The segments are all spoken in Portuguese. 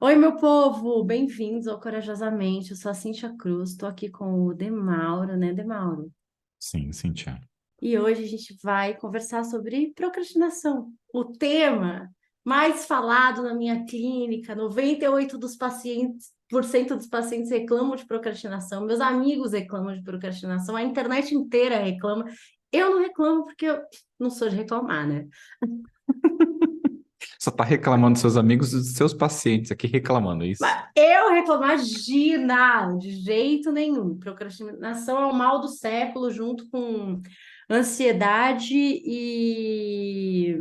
Oi, meu povo! Bem-vindos ao Corajosamente. Eu sou a Cíntia Cruz, estou aqui com o Demauro, né, Demauro? Sim, Cintia. E hoje a gente vai conversar sobre procrastinação. O tema mais falado na minha clínica, 98 dos pacientes, por cento dos pacientes reclamam de procrastinação, meus amigos reclamam de procrastinação, a internet inteira reclama. Eu não reclamo porque eu não sou de reclamar, né? Só tá reclamando dos seus amigos e dos seus pacientes aqui reclamando isso. Mas eu reclamar, imagina, de jeito nenhum. Procrastinação é o mal do século, junto com ansiedade e...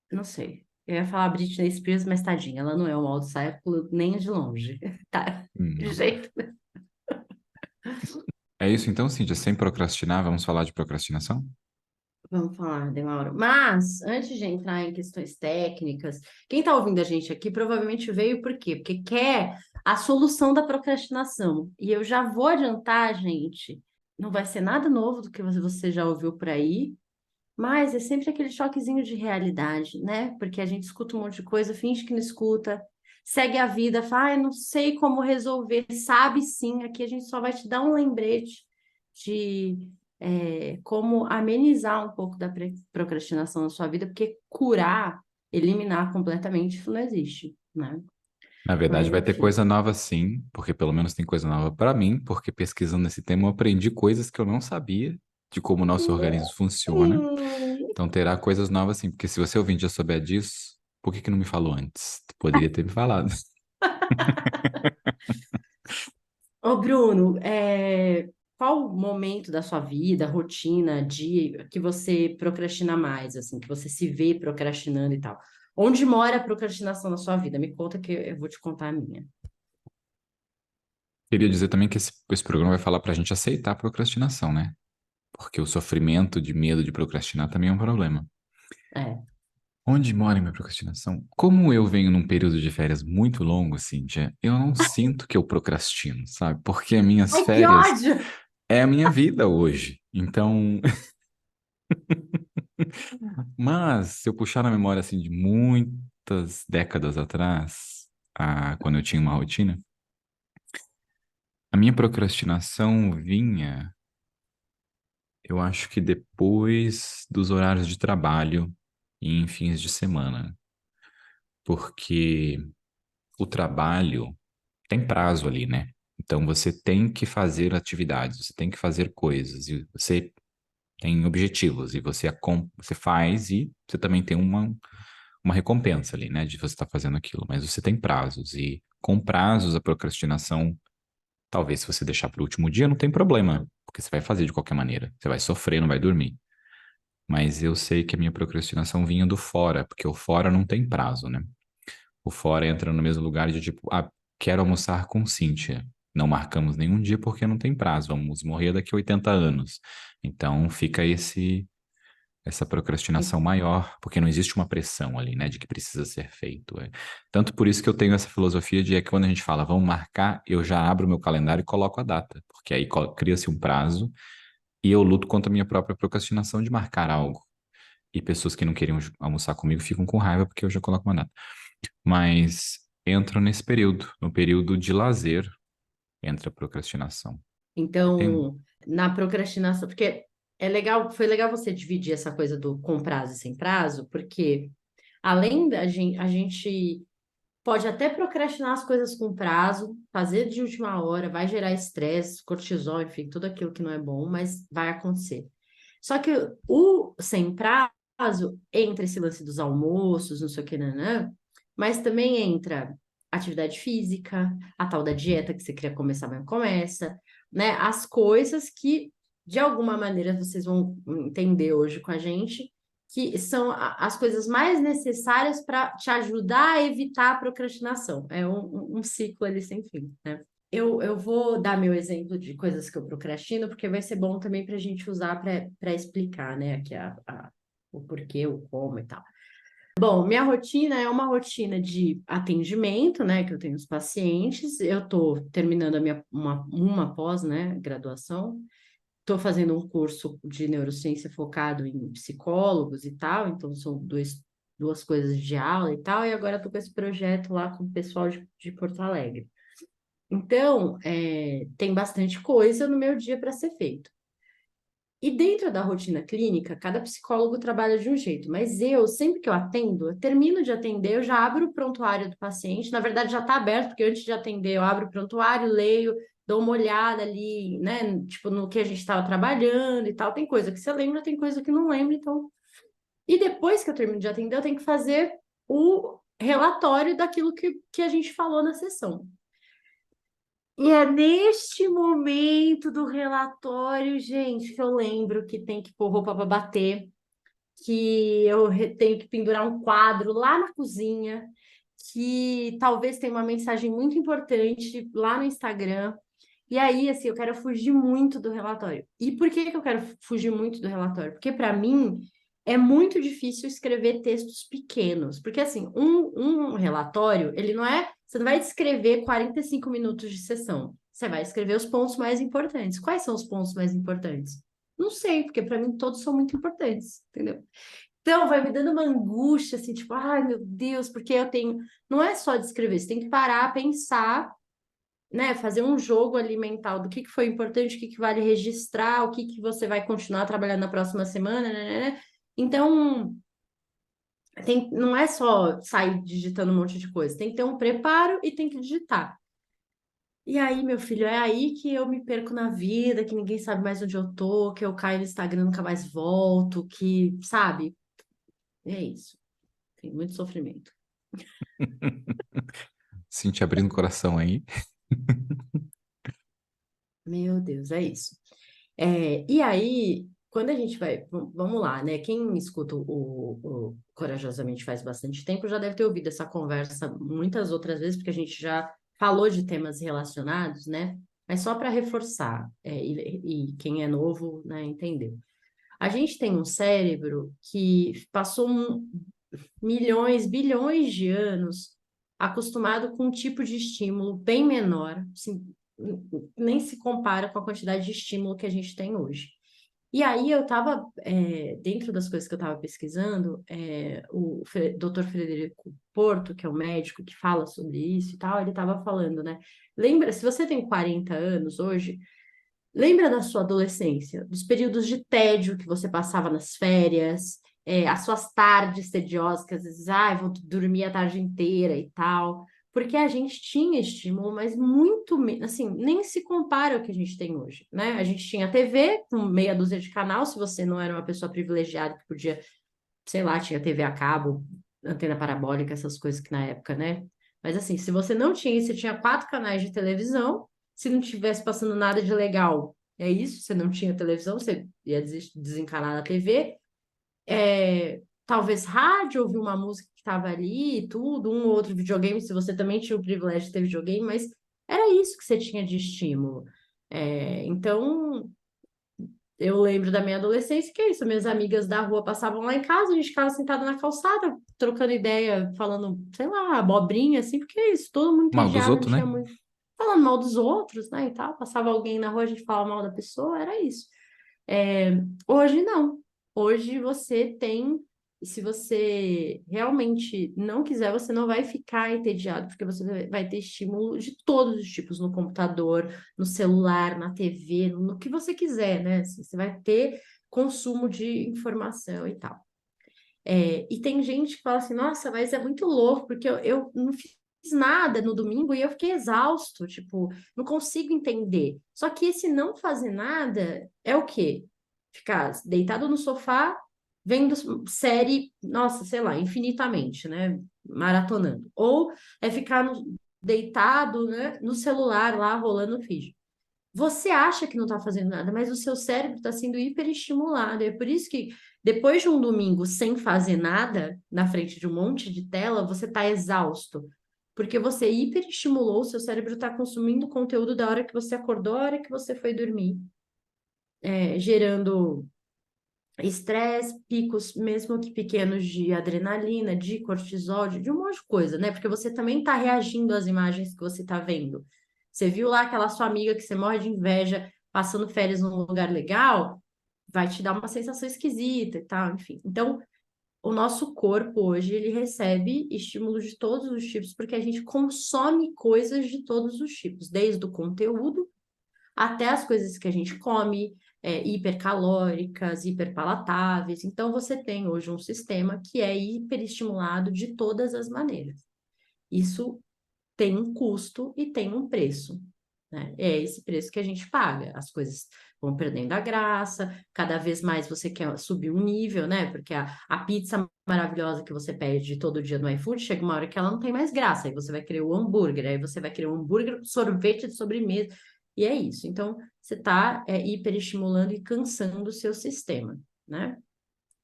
Não sei. Eu ia falar Britney Spears, mas tadinha, ela não é o mal do século nem de longe. Tá? De Não. jeito. É isso então, Cintia? Sem procrastinar, vamos falar de procrastinação? Vamos falar, Demauro. Mas, antes de entrar em questões técnicas, quem está ouvindo a gente aqui provavelmente veio por quê? Porque quer a solução da procrastinação. E eu já vou adiantar, gente, não vai ser nada novo do que você já ouviu por aí, mas é sempre aquele choquezinho de realidade, né? Porque a gente escuta um monte de coisa, finge que não escuta, segue a vida, fala, ah, não sei como resolver, sabe sim, aqui a gente só vai te dar um lembrete de como amenizar um pouco da procrastinação na sua vida, porque curar, eliminar completamente, isso não existe, né? Na verdade, Mas vai ter enfim. coisa nova sim, porque pelo menos tem coisa nova para mim, porque pesquisando esse tema eu aprendi coisas que eu não sabia de como o nosso organismo funciona. Hum. Então terá coisas novas sim, porque se você ouvinte já souber disso, por que que não me falou antes? Poderia ter me falado. Ô, Bruno, qual momento da sua vida, rotina, dia, que você procrastina mais, assim, que você se vê procrastinando e tal? Onde mora a procrastinação na sua vida? Me conta que eu vou te contar a minha. Queria dizer também que esse programa vai falar pra gente aceitar a procrastinação, né? Porque o sofrimento de medo de procrastinar também é um problema. É. Onde mora a minha procrastinação? Como eu venho num período de férias muito longo, Cíntia, eu não sinto que eu procrastino, sabe? Porque as minhas Ai, que férias ódio! é a minha vida hoje. Então, mas se eu puxar na memória assim de muitas décadas atrás, quando eu tinha uma rotina, a minha procrastinação vinha, eu acho que depois dos horários de trabalho e em fins de semana, porque o trabalho tem prazo ali, né? Então você tem que fazer atividades, você tem que fazer coisas, e você tem objetivos, e você faz, e você também tem uma recompensa ali, né? De você estar fazendo aquilo, mas você tem prazos, e com prazos a procrastinação, talvez se você deixar para o último dia, não tem problema, porque você vai fazer de qualquer maneira, você vai sofrer, não vai dormir. Mas eu sei que a minha procrastinação vinha do fora, porque o fora não tem prazo, né? O fora entra no mesmo lugar de tipo, quero almoçar com Cíntia. Não marcamos nenhum dia porque não tem prazo, vamos morrer daqui a 80 anos. Então fica essa procrastinação maior, porque não existe uma pressão ali, né, de que precisa ser feito. Tanto por isso que eu tenho essa filosofia de que quando a gente fala, vamos marcar, eu já abro o meu calendário e coloco a data, porque aí cria-se um prazo e eu luto contra a minha própria procrastinação de marcar algo. E pessoas que não queriam almoçar comigo ficam com raiva porque eu já coloco uma data. Mas entra nesse período, no período de lazer, entra a procrastinação. Tem... Então, na procrastinação, porque é legal, foi legal você dividir essa coisa do com prazo e sem prazo, porque além da gente, a gente pode até procrastinar as coisas com prazo, fazer de última hora, vai gerar estresse, cortisol, enfim, tudo aquilo que não é bom, mas vai acontecer. Só que o sem prazo entra esse lance dos almoços, não sei o que, nanã, mas também entra atividade física, a tal da dieta que você queria começar, mas não começa, né? As coisas que, de alguma maneira, vocês vão entender hoje com a gente, que são as coisas mais necessárias para te ajudar a evitar a procrastinação. É um ciclo ali sem fim, né? Eu vou dar meu exemplo de coisas que eu procrastino, porque vai ser bom também para a gente usar para explicar, né, aqui o porquê, o como e tal. Bom, minha rotina é uma rotina de atendimento, né, que eu tenho os pacientes, eu estou terminando a uma pós, né, graduação, estou fazendo um curso de neurociência focado em psicólogos e tal, então são duas coisas de aula e tal, e agora estou com esse projeto lá com o pessoal de Porto Alegre. Então, tem bastante coisa no meu dia para ser feito. E dentro da rotina clínica, cada psicólogo trabalha de um jeito, mas eu, sempre que eu atendo, eu termino de atender, eu já abro o prontuário do paciente, na verdade já está aberto, porque antes de atender eu abro o prontuário, leio, dou uma olhada ali, né, tipo, no que a gente estava trabalhando e tal, tem coisa que você lembra, tem coisa que não lembra, então... E depois que eu termino de atender, eu tenho que fazer o relatório daquilo que a gente falou na sessão. E é neste momento do relatório, gente, que eu lembro que tem que pôr roupa para bater, que tenho que pendurar um quadro lá na cozinha, que talvez tenha uma mensagem muito importante lá no Instagram. E aí, assim, eu quero fugir muito do relatório. E por que que eu quero fugir muito do relatório? Porque, para mim, é muito difícil escrever textos pequenos. Porque, assim, um relatório, ele não é... Você não vai descrever 45 minutos de sessão. Você vai escrever os pontos mais importantes. Quais são os pontos mais importantes? Não sei, porque para mim todos são muito importantes, entendeu? Então, vai me dando uma angústia, assim, tipo, ai, meu Deus, porque eu tenho... Não é só descrever, você tem que parar, pensar, né, fazer um jogo ali mental do que foi importante, o que vale registrar, o que você vai continuar trabalhando na próxima semana, né? Então, não é só sair digitando um monte de coisa, tem que ter um preparo e tem que digitar. E aí, meu filho, é aí que eu me perco na vida, que ninguém sabe mais onde eu tô, que eu caio no Instagram, nunca mais volto, que, sabe? É isso. Tem muito sofrimento. Sim, te abrindo o coração aí. Meu Deus, é isso. E aí, quando a gente vai, vamos lá, né? Quem escuta o Corajosamente faz bastante tempo já deve ter ouvido essa conversa muitas outras vezes, porque a gente já falou de temas relacionados, né? Mas só para reforçar, e quem é novo, né, entendeu. A gente tem um cérebro que passou milhões, bilhões de anos acostumado com um tipo de estímulo bem menor, assim, nem se compara com a quantidade de estímulo que a gente tem hoje. E aí eu estava, dentro das coisas que eu estava pesquisando, o Dr. Frederico Porto, que é o médico que fala sobre isso e tal, ele estava falando, né? Lembra, se você tem 40 anos hoje, lembra da sua adolescência, dos períodos de tédio que você passava nas férias, as suas tardes tediosas, que às vezes, vou dormir a tarde inteira e tal, porque a gente tinha estímulo, mas muito, assim, nem se compara ao que a gente tem hoje, né? A gente tinha TV com meia dúzia de canal, se você não era uma pessoa privilegiada que podia, sei lá, tinha TV a cabo, antena parabólica, essas coisas que na época, né? Mas assim, se você não tinha, você tinha 4 canais de televisão, se não tivesse passando nada de legal, é isso, você não tinha televisão, você ia desencanar na TV. Talvez rádio, ouvir uma música que estava ali, e tudo, um ou outro videogame, se você também tinha o privilégio de ter videogame, mas era isso que você tinha de estímulo. Então, eu lembro da minha adolescência que é isso, minhas amigas da rua passavam lá em casa, a gente ficava sentada na calçada, trocando ideia, falando, sei lá, abobrinha, assim, porque é isso, todo mundo Mal dos entediado, não outros, tinha né? muito. Falando mal dos outros, né, e tal, passava alguém na rua, a gente falava mal da pessoa, era isso. É, Hoje não. Hoje você tem, e se você realmente não quiser, você não vai ficar entediado, porque você vai ter estímulo de todos os tipos no computador, no celular, na TV, no que você quiser, né? Assim, você vai ter consumo de informação e tal. E tem gente que fala assim, nossa, mas é muito louco, porque eu não fiz nada no domingo e eu fiquei exausto, tipo, não consigo entender. Só que esse não fazer nada é o quê? Ficar deitado no sofá, vendo série, nossa, sei lá, infinitamente, né? Maratonando. Ou é ficar deitado, né, no celular lá, rolando o feed. Você acha que não está fazendo nada, mas o seu cérebro está sendo hiperestimulado. É por isso que depois de um domingo sem fazer nada, na frente de um monte de tela, você está exausto. Porque você hiperestimulou, o seu cérebro está consumindo conteúdo da hora que você acordou, da hora que você foi dormir, gerando estresse, picos, mesmo que pequenos, de adrenalina, de cortisol, de um monte de coisa, né? Porque você também está reagindo às imagens que você está vendo. Você viu lá aquela sua amiga que você morre de inveja passando férias num lugar legal, vai te dar uma sensação esquisita e tal, enfim. Então, o nosso corpo hoje, ele recebe estímulos de todos os tipos, porque a gente consome coisas de todos os tipos, desde o conteúdo até as coisas que a gente come, hipercalóricas, hiperpalatáveis. Então, você tem hoje um sistema que é hiperestimulado de todas as maneiras. Isso tem um custo e tem um preço, né? É esse preço que a gente paga. As coisas vão perdendo a graça, cada vez mais você quer subir um nível, né? Porque a pizza maravilhosa que você pede todo dia no iFood, chega uma hora que ela não tem mais graça, aí você vai querer o hambúrguer, aí você vai querer um hambúrguer, sorvete de sobremesa, e é isso. Então, você está hiperestimulando e cansando o seu sistema, né?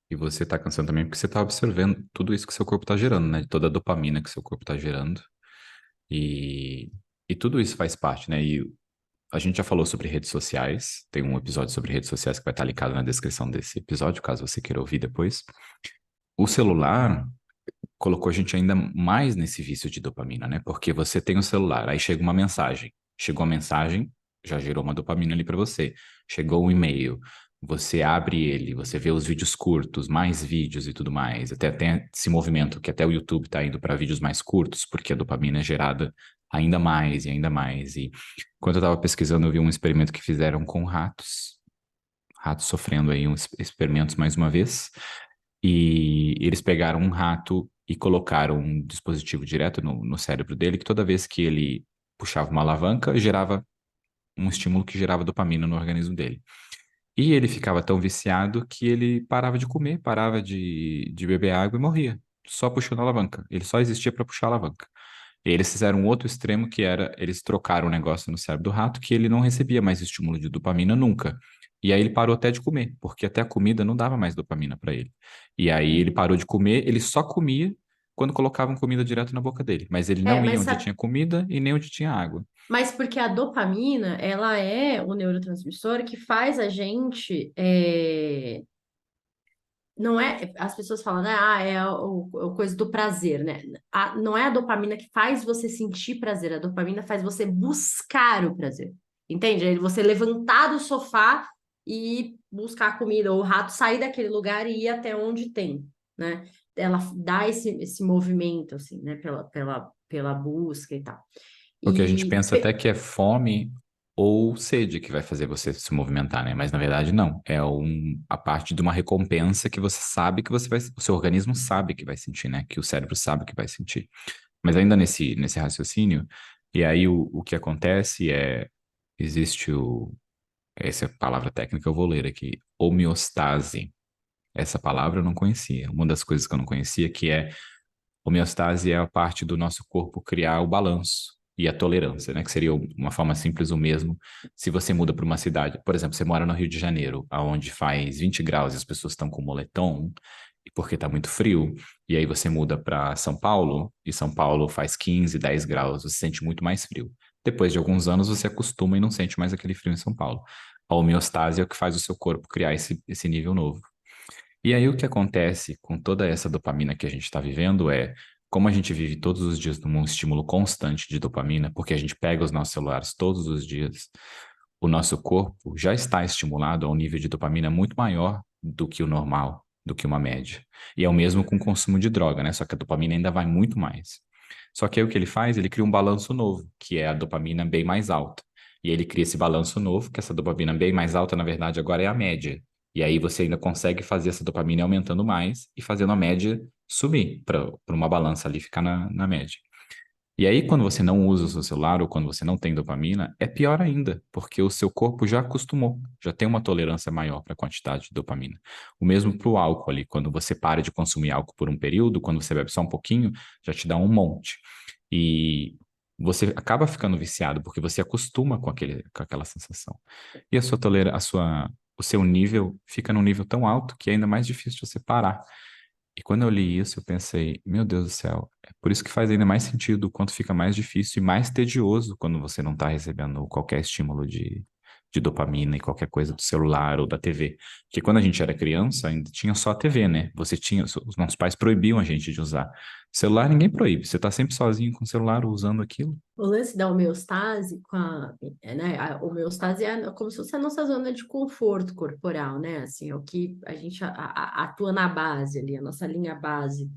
E você tá cansando também porque você tá absorvendo tudo isso que seu corpo tá gerando, né? Toda a dopamina que seu corpo tá gerando. E, e tudo isso faz parte, né? E a gente já falou sobre redes sociais. Tem um episódio sobre redes sociais que vai estar linkado na descrição desse episódio, caso você queira ouvir depois. O celular colocou a gente ainda mais nesse vício de dopamina, né? Porque você tem o celular, aí chega uma mensagem. Chegou a mensagem, já gerou uma dopamina ali para você. Chegou um e-mail, você abre ele, você vê os vídeos curtos, mais vídeos e tudo mais. Até tem esse movimento que até o YouTube está indo para vídeos mais curtos, porque a dopamina é gerada ainda mais e ainda mais. E quando eu estava pesquisando, eu vi um experimento que fizeram com ratos, ratos sofrendo aí uns experimentos mais uma vez. E eles pegaram um rato e colocaram um dispositivo direto no cérebro dele, que toda vez que ele puxava uma alavanca, gerava um estímulo que gerava dopamina no organismo dele. E ele ficava tão viciado que ele parava de comer, parava de beber água e morria, só puxando a alavanca. Ele só existia para puxar a alavanca. E eles fizeram um outro extremo que era, eles trocaram o negócio no cérebro do rato que ele não recebia mais estímulo de dopamina nunca. E aí ele parou até de comer, porque até a comida não dava mais dopamina para ele. E aí ele parou de comer, ele só comia quando colocavam comida direto na boca dele, mas ele É, não ia mas onde sabe, tinha comida e nem onde tinha água. mas porque a dopamina, ela é o neurotransmissor que faz a gente não é, as pessoas falam, né? Ah, o coisa do prazer, né? Não é a dopamina que faz você sentir prazer, a dopamina faz você buscar o prazer. Entende? É você levantar do sofá e buscar a comida, ou o rato sair daquele lugar e ir até onde tem, né? Ela dá esse movimento, assim, né? Pela busca e tal. Porque a gente E pensa até que é fome ou sede que vai fazer você se movimentar, né? Mas na verdade não. É a parte de uma recompensa que você sabe que você vai, o seu organismo sabe que vai sentir, né? Que o cérebro sabe que vai sentir. Mas ainda nesse raciocínio, e aí o que acontece é, existe essa palavra técnica eu vou ler aqui, homeostase. Essa palavra eu não conhecia. Uma das coisas que eu não conhecia que é homeostase é a parte do nosso corpo criar o balanço e a tolerância, né? Que seria uma forma simples o mesmo se você muda para uma cidade. Por exemplo, você mora no Rio de Janeiro, onde faz 20 graus e as pessoas estão com moletom, porque está muito frio, e aí você muda para São Paulo, e São Paulo faz 15, 10 graus, você sente muito mais frio. Depois de alguns anos, você acostuma e não sente mais aquele frio em São Paulo. A homeostase é o que faz o seu corpo criar esse nível novo. E aí o que acontece com toda essa dopamina que a gente está vivendo é, como a gente vive todos os dias num estímulo constante de dopamina, porque a gente pega os nossos celulares todos os dias, o nosso corpo já está estimulado a um nível de dopamina muito maior do que o normal, do que uma média. E é o mesmo com o consumo de droga, né? Só que a dopamina ainda vai muito mais. Só que aí o que ele faz? Ele cria um balanço novo, que é a dopamina bem mais alta. E ele cria esse balanço novo, que essa dopamina bem mais alta, na verdade, agora é a média. E aí você ainda consegue fazer essa dopamina aumentando mais e fazendo a média subir para uma balança ali ficar na média. E aí, quando você não usa o seu celular ou quando você não tem dopamina, é pior ainda, porque o seu corpo já acostumou, já tem uma tolerância maior para a quantidade de dopamina. O mesmo para o álcool ali, quando você para de consumir álcool por um período, quando você bebe só um pouquinho, já te dá um monte. E você acaba ficando viciado, porque você acostuma com aquela sensação. E a sua o seu nível fica num nível tão alto que é ainda mais difícil de você parar. E quando eu li isso, eu pensei, meu Deus do céu, é por isso que faz ainda mais sentido o quanto fica mais difícil e mais tedioso quando você não está recebendo qualquer estímulo de dopamina e qualquer coisa do celular ou da TV. Porque quando a gente era criança, ainda tinha só a TV, né? Os nossos pais proibiam a gente de usar. Celular ninguém proíbe, você tá sempre sozinho com o celular usando aquilo. O lance da homeostase, né, a homeostase é como se fosse a nossa zona de conforto corporal, né? Assim, é o que a gente atua na base ali, a nossa linha base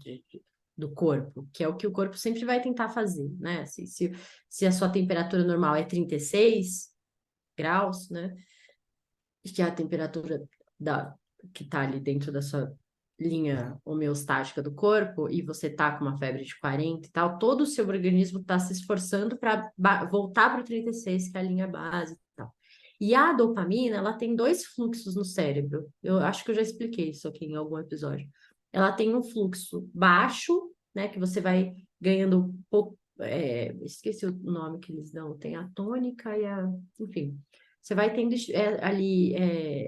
do corpo, que é o que o corpo sempre vai tentar fazer, né? Assim, se a sua temperatura normal é 36 graus, né? Que é a temperatura da, que está ali dentro da sua linha homeostática do corpo, e você tá com uma febre de 40 e tal, todo o seu organismo está se esforçando para voltar para o 36, que é a linha base e tal. E a dopamina, ela tem dois fluxos no cérebro. Eu acho que eu já expliquei isso aqui em algum episódio. Ela tem um fluxo baixo, né, que você vai ganhando pouco, esqueci o nome que eles dão, tem a tônica e a, enfim, você vai tendo ali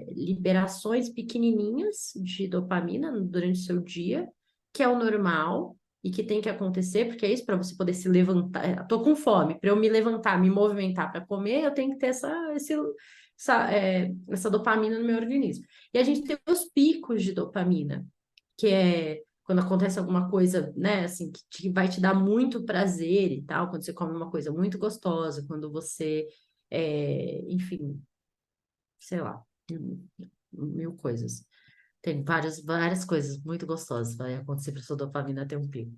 liberações pequenininhas de dopamina durante o seu dia, que é o normal e que tem que acontecer, porque é isso para você poder se levantar. Tô com fome, para eu me levantar, me movimentar para comer, eu tenho que ter essa dopamina no meu organismo. E a gente tem os picos de dopamina, que é quando acontece alguma coisa, né, assim, que vai te dar muito prazer e tal, quando você come uma coisa muito gostosa, quando você enfim, sei lá, mil coisas. Tem várias coisas muito gostosas vai acontecer para sua dopamina ter um pico.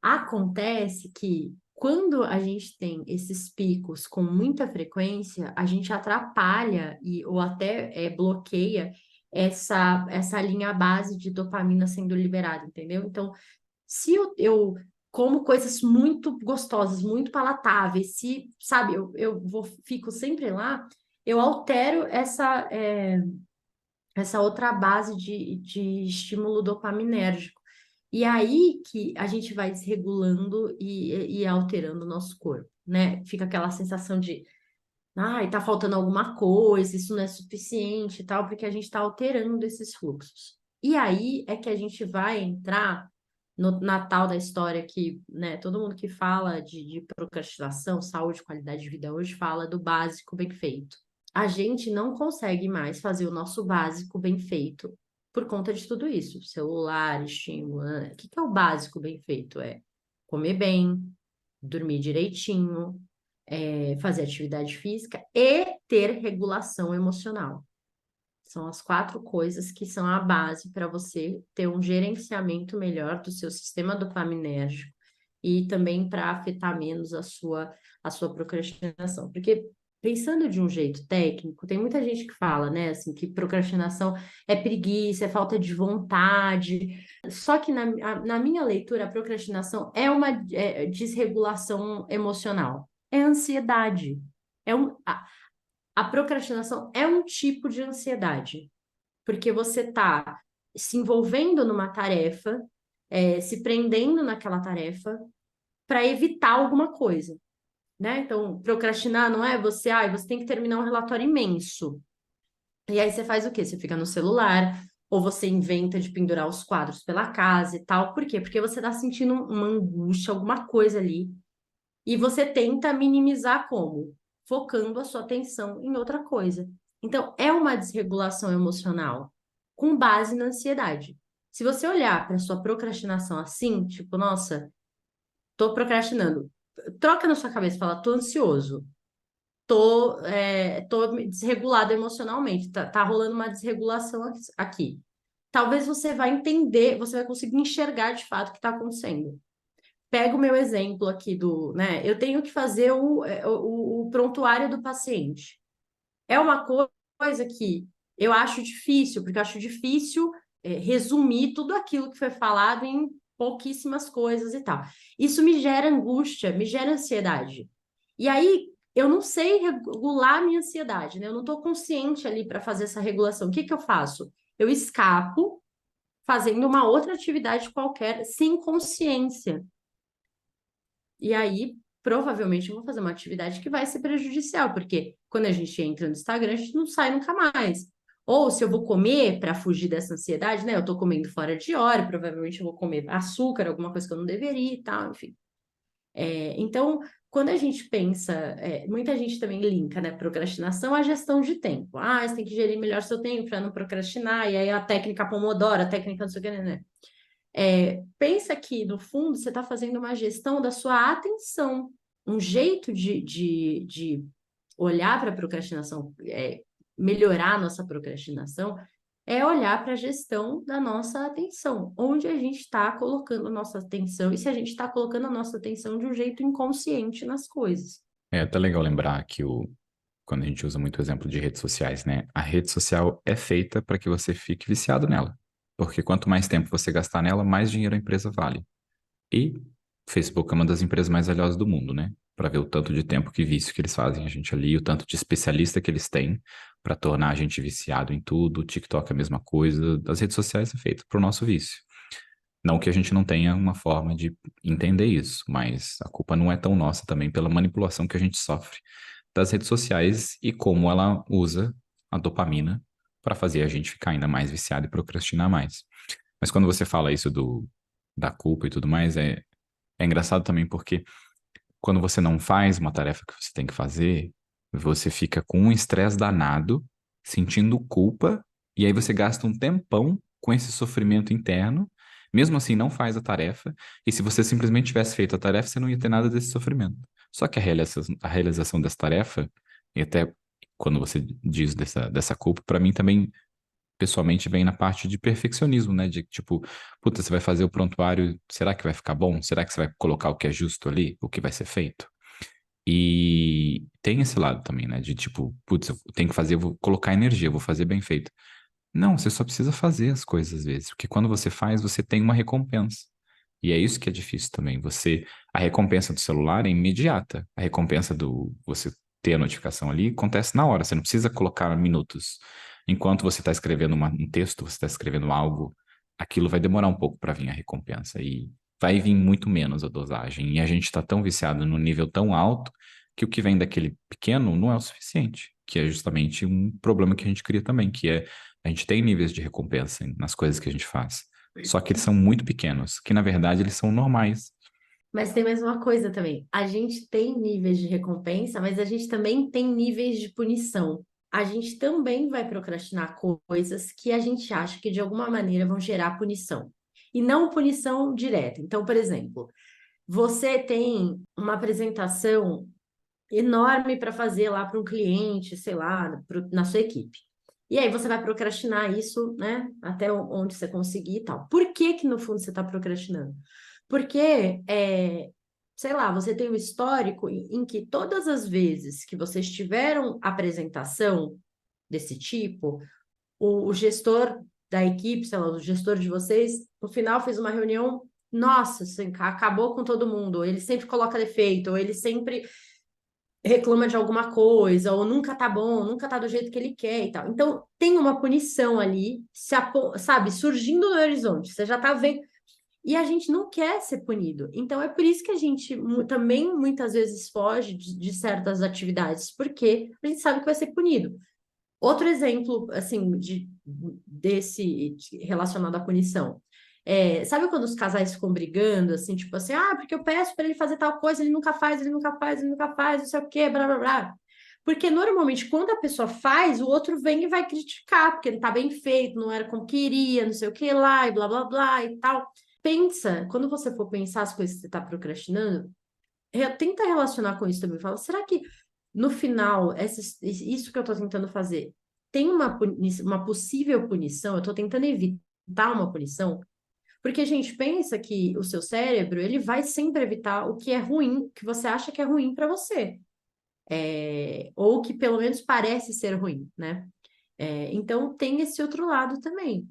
Acontece que quando a gente tem esses picos com muita frequência, a gente atrapalha ou até bloqueia essa linha base de dopamina sendo liberada, entendeu? Então, se eu como coisas muito gostosas, muito palatáveis, se, sabe, fico sempre lá, eu altero essa outra base de estímulo dopaminérgico. E aí que a gente vai desregulando e alterando o nosso corpo, né? Fica aquela sensação de, ai, tá faltando alguma coisa, isso não é suficiente e tal, porque a gente está alterando esses fluxos. E aí é que a gente vai entrar no Natal da história que, né, todo mundo que fala de procrastinação, saúde, qualidade de vida hoje fala do básico bem feito. A gente não consegue mais fazer o nosso básico bem feito por conta de tudo isso. Celular, estímulo, né? O que é o básico bem feito? É comer bem, dormir direitinho, fazer atividade física e ter regulação emocional. São as quatro coisas que são a base para você ter um gerenciamento melhor do seu sistema dopaminérgico e também para afetar menos a sua procrastinação. Porque pensando de um jeito técnico, tem muita gente que fala, né, assim, que procrastinação é preguiça, é falta de vontade. Só que na minha leitura, a procrastinação é uma desregulação emocional, é ansiedade. A procrastinação é um tipo de ansiedade, porque você está se envolvendo numa tarefa, se prendendo naquela tarefa para evitar alguma coisa, né? Então, procrastinar não é você tem que terminar um relatório imenso. E aí você faz o quê? Você fica no celular, ou você inventa de pendurar os quadros pela casa e tal. Por quê? Porque você está sentindo uma angústia, alguma coisa ali, e você tenta minimizar como? Focando a sua atenção em outra coisa. Então, é uma desregulação emocional com base na ansiedade. Se você olhar para sua procrastinação assim, tipo, nossa, tô procrastinando, troca na sua cabeça, fala, tô ansioso, tô desregulado emocionalmente, tá rolando uma desregulação aqui. Talvez você vai entender, você vai conseguir enxergar de fato o que está acontecendo. Pega o meu exemplo aqui né? Eu tenho que fazer o prontuário do paciente. É uma coisa que eu acho difícil, porque eu acho difícil resumir tudo aquilo que foi falado em pouquíssimas coisas e tal. Isso me gera angústia, me gera ansiedade. E aí eu não sei regular a minha ansiedade, né? Eu não estou consciente ali para fazer essa regulação. O que que eu faço? Eu escapo fazendo uma outra atividade qualquer sem consciência. E aí, provavelmente, eu vou fazer uma atividade que vai ser prejudicial, porque quando a gente entra no Instagram, a gente não sai nunca mais. Ou se eu vou comer para fugir dessa ansiedade, né? Eu tô comendo fora de hora, provavelmente eu vou comer açúcar, alguma coisa que eu não deveria e tal, enfim. Então, quando a gente pensa, muita gente também linka, né, procrastinação à gestão de tempo. Ah, você tem que gerir melhor seu tempo para não procrastinar, e aí a técnica Pomodoro, a técnica não sei o que, né? Pensa que, no fundo, você está fazendo uma gestão da sua atenção, um jeito de olhar para a procrastinação, melhorar a nossa procrastinação, é olhar para a gestão da nossa atenção, onde a gente está colocando a nossa atenção e se a gente está colocando a nossa atenção de um jeito inconsciente nas coisas. É até legal lembrar que quando a gente usa muito o exemplo de redes sociais, né? A rede social é feita para que você fique viciado nela. Porque quanto mais tempo você gastar nela, mais dinheiro a empresa vale. E o Facebook é uma das empresas mais valiosas do mundo, né? Para ver o tanto de tempo que vício que eles fazem a gente ali, o tanto de especialista que eles têm para tornar a gente viciado em tudo. O TikTok é a mesma coisa. As redes sociais é feito para o nosso vício. Não que a gente não tenha uma forma de entender isso, mas a culpa não é tão nossa também pela manipulação que a gente sofre das redes sociais e como ela usa a dopamina para fazer a gente ficar ainda mais viciado e procrastinar mais. Mas quando você fala isso da culpa e tudo mais, é engraçado também porque quando você não faz uma tarefa que você tem que fazer, você fica com um estresse danado, sentindo culpa, e aí você gasta um tempão com esse sofrimento interno, mesmo assim não faz a tarefa, e se você simplesmente tivesse feito a tarefa, você não ia ter nada desse sofrimento. Só que a realização dessa tarefa, e até quando você diz dessa culpa, para mim também pessoalmente vem na parte de perfeccionismo, né? De tipo, puta, você vai fazer o prontuário, será que vai ficar bom? Será que você vai colocar o que é justo ali, o que vai ser feito? E tem esse lado também, né? De tipo, putz, eu tenho que fazer, eu vou colocar energia, eu vou fazer bem feito. Não, você só precisa fazer as coisas às vezes, porque quando você faz, você tem uma recompensa. E é isso que é difícil também. A recompensa do celular é imediata. A recompensa do você ter a notificação ali acontece na hora. Você não precisa colocar minutos. Enquanto você está escrevendo um texto, você está escrevendo algo, aquilo vai demorar um pouco para vir a recompensa e vai vir muito menos a dosagem. E a gente está tão viciado num nível tão alto que o que vem daquele pequeno não é o suficiente, que é justamente um problema que a gente cria também, que é a gente tem níveis de recompensa nas coisas que a gente faz. Só que eles são muito pequenos, que na verdade eles são normais. Mas tem mais uma coisa também. A gente tem níveis de recompensa, mas a gente também tem níveis de punição. A gente também vai procrastinar coisas que a gente acha que de alguma maneira vão gerar punição. E não punição direta. Então, por exemplo, você tem uma apresentação enorme para fazer lá para um cliente, sei lá, na sua equipe. E aí você vai procrastinar isso, né, até onde você conseguir e tal. Por que que no fundo você está procrastinando? Porque, sei lá, você tem um histórico em que todas as vezes que vocês tiveram apresentação desse tipo, o gestor da equipe, sei lá, o gestor de vocês, no final fez uma reunião, nossa, assim, acabou com todo mundo, ou ele sempre coloca defeito, ou ele sempre reclama de alguma coisa, ou nunca tá bom, nunca tá do jeito que ele quer e tal. Então, tem uma punição ali, sabe, surgindo no horizonte, você já tá vendo. E a gente não quer ser punido. Então, é por isso que a gente também muitas vezes foge de certas atividades, porque a gente sabe que vai ser punido. Outro exemplo, assim, relacionado à punição. Sabe quando os casais ficam brigando, assim, tipo assim, ah, porque eu peço para ele fazer tal coisa, ele nunca faz, ele nunca faz, ele nunca faz, não sei o quê, blá, blá, blá. Porque normalmente, quando a pessoa faz, o outro vem e vai criticar, porque não tá bem feito, não era como queria, não sei o que lá, e blá, blá, blá, e tal. Pensa, quando você for pensar as coisas que você está procrastinando, tenta relacionar com isso também. Fala, será que no final, isso que eu estou tentando fazer, tem uma possível punição? Eu estou tentando evitar uma punição? Porque a gente pensa que o seu cérebro, ele vai sempre evitar o que é ruim, que você acha que é ruim para você. Ou que pelo menos parece ser ruim, né? Então tem esse outro lado também.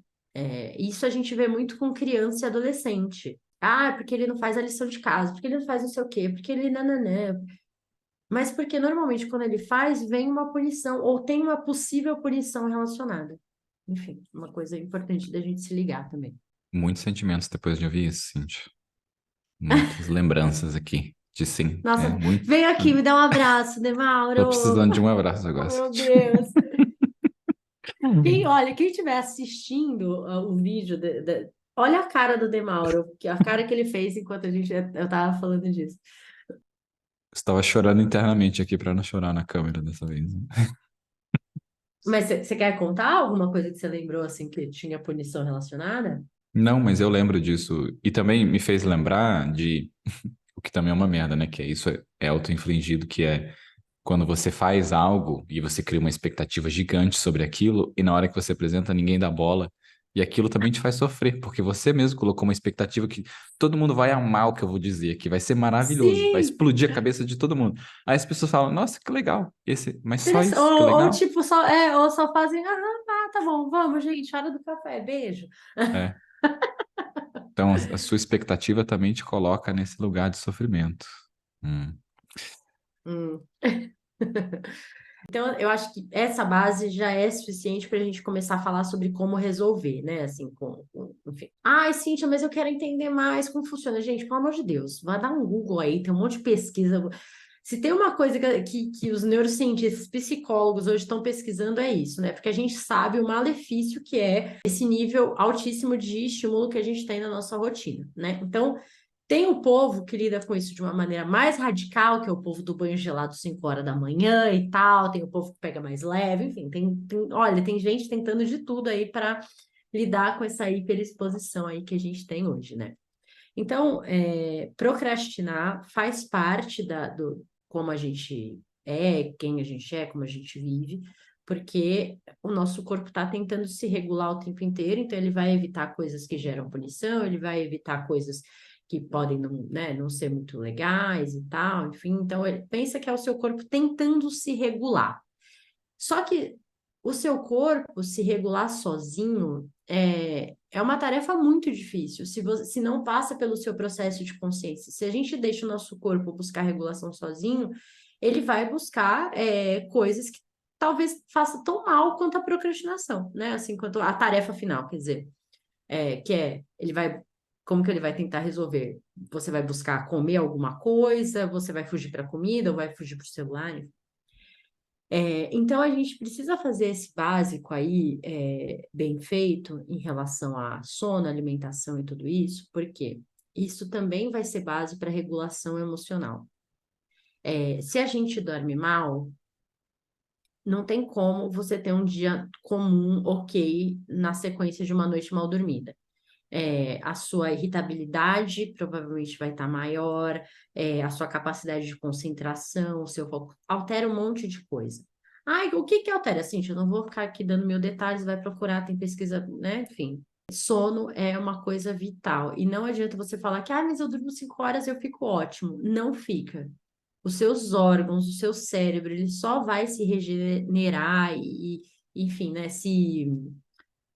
Isso a gente vê muito com criança e adolescente. Ah, porque ele não faz a lição de casa, porque ele não faz não sei o quê, porque ele nananã. Mas porque normalmente quando ele faz, vem uma punição, ou tem uma possível punição relacionada. Enfim, uma coisa importante da gente se ligar também. Muitos sentimentos depois de ouvir isso, Cintia. Muitas lembranças aqui de sim. É Nossa, muito. vem aqui, me dá um abraço, Tô Demauro. precisando de um abraço Oh, agora, meu Cintia. Deus. Olha, quem estiver assistindo o vídeo, olha a cara do Demauro, a cara que ele fez enquanto eu tava falando disso. estava chorando internamente aqui para não chorar na câmera dessa vez, né? Mas você quer contar alguma coisa que você lembrou, assim, que tinha punição relacionada? Não, mas eu lembro disso. E também me fez lembrar de o que também é uma merda, né? Que é isso é auto-infligido, que é quando você faz algo e você cria uma expectativa gigante sobre aquilo, e na hora que você apresenta, ninguém dá bola. E aquilo também te faz sofrer, porque você mesmo colocou uma expectativa que todo mundo vai amar o que eu vou dizer, que vai ser maravilhoso, vai Sim! explodir a cabeça de todo mundo. Aí as pessoas falam, nossa, que legal, mas só Interessante. isso, que Ou, legal. tipo, ou só fazem, tá bom, vamos, gente, hora do café, beijo. É. Então, a sua expectativa também te coloca nesse lugar de sofrimento. Hum. Hum. Então, eu acho que essa base já é suficiente para a gente começar a falar sobre como resolver, né? Assim, enfim. Ai, Cíntia, mas eu quero entender mais como funciona. Gente, pelo amor de Deus, vai dar um Google aí, tem um monte de pesquisa. Se tem uma coisa que os neurocientistas, psicólogos hoje estão pesquisando, é isso, né? Porque a gente sabe o malefício que é esse nível altíssimo de estímulo que a gente tem na nossa rotina, né? Então, tem o povo que lida com isso de uma maneira mais radical, que é o povo do banho gelado 5 horas da manhã e tal. Tem o povo que pega mais leve, enfim, olha, tem gente tentando de tudo aí para lidar com essa hiperexposição aí que a gente tem hoje, né? Então, procrastinar faz parte do como a gente é, quem a gente é, como a gente vive, porque o nosso corpo está tentando se regular o tempo inteiro, então ele vai evitar coisas que geram punição, ele vai evitar coisas que podem não, né, não ser muito legais e tal, enfim, então ele pensa que é o seu corpo tentando se regular. Só que o seu corpo se regular sozinho é uma tarefa muito difícil, se não passa pelo seu processo de consciência. Se a gente deixa o nosso corpo buscar regulação sozinho, ele vai buscar coisas que talvez faça tão mal quanto a procrastinação, né? Assim, quanto a tarefa final, quer dizer, como que ele vai tentar resolver? Você vai buscar comer alguma coisa, você vai fugir para a comida, ou vai fugir para o celular, então, a gente precisa fazer esse básico aí bem feito em relação a sono, alimentação e tudo isso, porque isso também vai ser base para regulação emocional. Se a gente dorme mal, não tem como você ter um dia comum, ok, na sequência de uma noite mal dormida. A sua irritabilidade provavelmente vai estar maior, a sua capacidade de concentração, o seu foco, altera um monte de coisa. Ai, o que que altera? Assim, eu não vou ficar aqui dando mil detalhes, vai procurar, tem pesquisa, né? Enfim. Sono é uma coisa vital. E não adianta você falar que, mas eu durmo 5 horas e eu fico ótimo. Não fica. Os seus órgãos, o seu cérebro, ele só vai se regenerar enfim, né? Se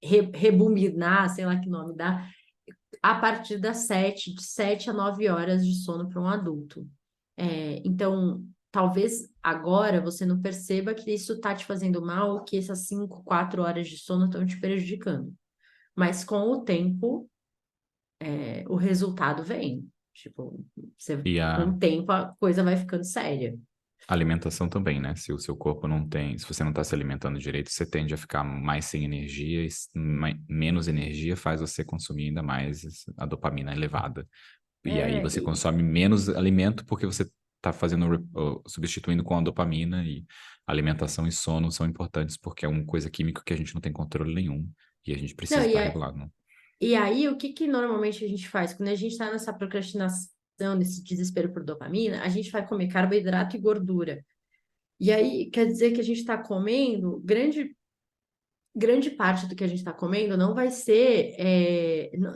rebuminar, sei lá que nome dá, a partir de 7 a 9 horas de sono para um adulto. Então, talvez agora você não perceba que isso está te fazendo mal, ou que essas 5, 4 horas de sono estão te prejudicando. Mas com o tempo, o resultado vem. Tipo, E com a o tempo a coisa vai ficando séria. alimentação também, né? Se o seu corpo não tem, se você não está se alimentando direito, você tende a ficar mais sem energia, e menos energia faz você consumir ainda mais a dopamina elevada. E aí você E, consome menos alimento porque você está fazendo, substituindo com a dopamina, e alimentação e sono são importantes porque é uma coisa química que a gente não tem controle nenhum e a gente não, precisa estar regulado, né? e aí, o que que normalmente a gente faz? Quando a gente está nessa procrastinação, nesse desespero por dopamina, a gente vai comer carboidrato e gordura. E aí, quer dizer que a gente está comendo, grande parte do que a gente está comendo não vai ser,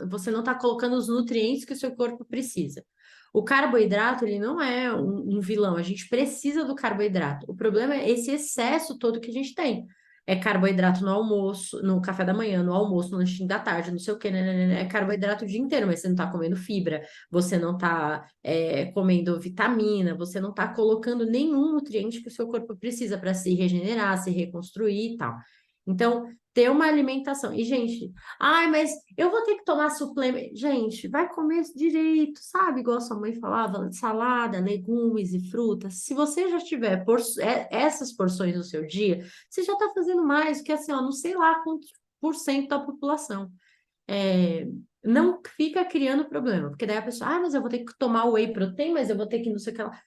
você não está colocando os nutrientes que o seu corpo precisa. O carboidrato, ele não é um vilão, a gente precisa do carboidrato. O problema é esse excesso todo que a gente tem. É carboidrato no almoço, no café da manhã, no almoço, no lanchinho da tarde, não sei o quê, né. É carboidrato o dia inteiro, mas você não está comendo fibra, você não está comendo vitamina, você não está colocando nenhum nutriente que o seu corpo precisa para se regenerar, se reconstruir e tal. Então, ter uma alimentação. E, gente, mas eu vou ter que tomar suplemento. Gente, vai comer direito, sabe? Igual sua mãe falava, salada, legumes e frutas. Se você já tiver essas porções no seu dia, você já está fazendo mais do que assim, ó, não sei lá quantos por cento da população. É, não fica criando problema, porque daí a pessoa, mas eu vou ter que tomar whey protein, mas eu vou ter que não sei o que lá.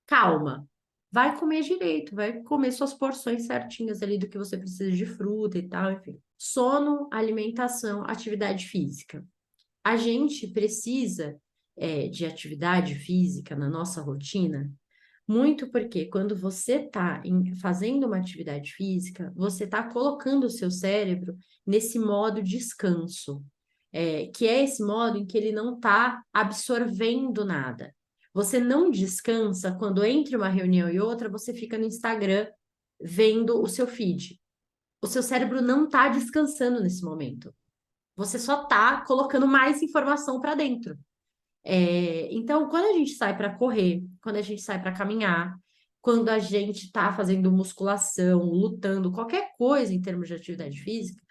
calma. Vai comer direito, vai comer suas porções certinhas ali do que você precisa de fruta e tal, enfim. Sono, alimentação, atividade física. A gente precisa de atividade física na nossa rotina, muito porque quando você está fazendo uma atividade física, você está colocando o seu cérebro nesse modo descanso, que é esse modo em que ele não está absorvendo nada. Você não descansa quando entre uma reunião e outra, você fica no Instagram vendo o seu feed. O seu cérebro não está descansando nesse momento. Você só está colocando mais informação para dentro. Então, quando a gente sai para correr, quando a gente sai para caminhar, quando a gente está fazendo musculação, lutando, qualquer coisa em termos de atividade física,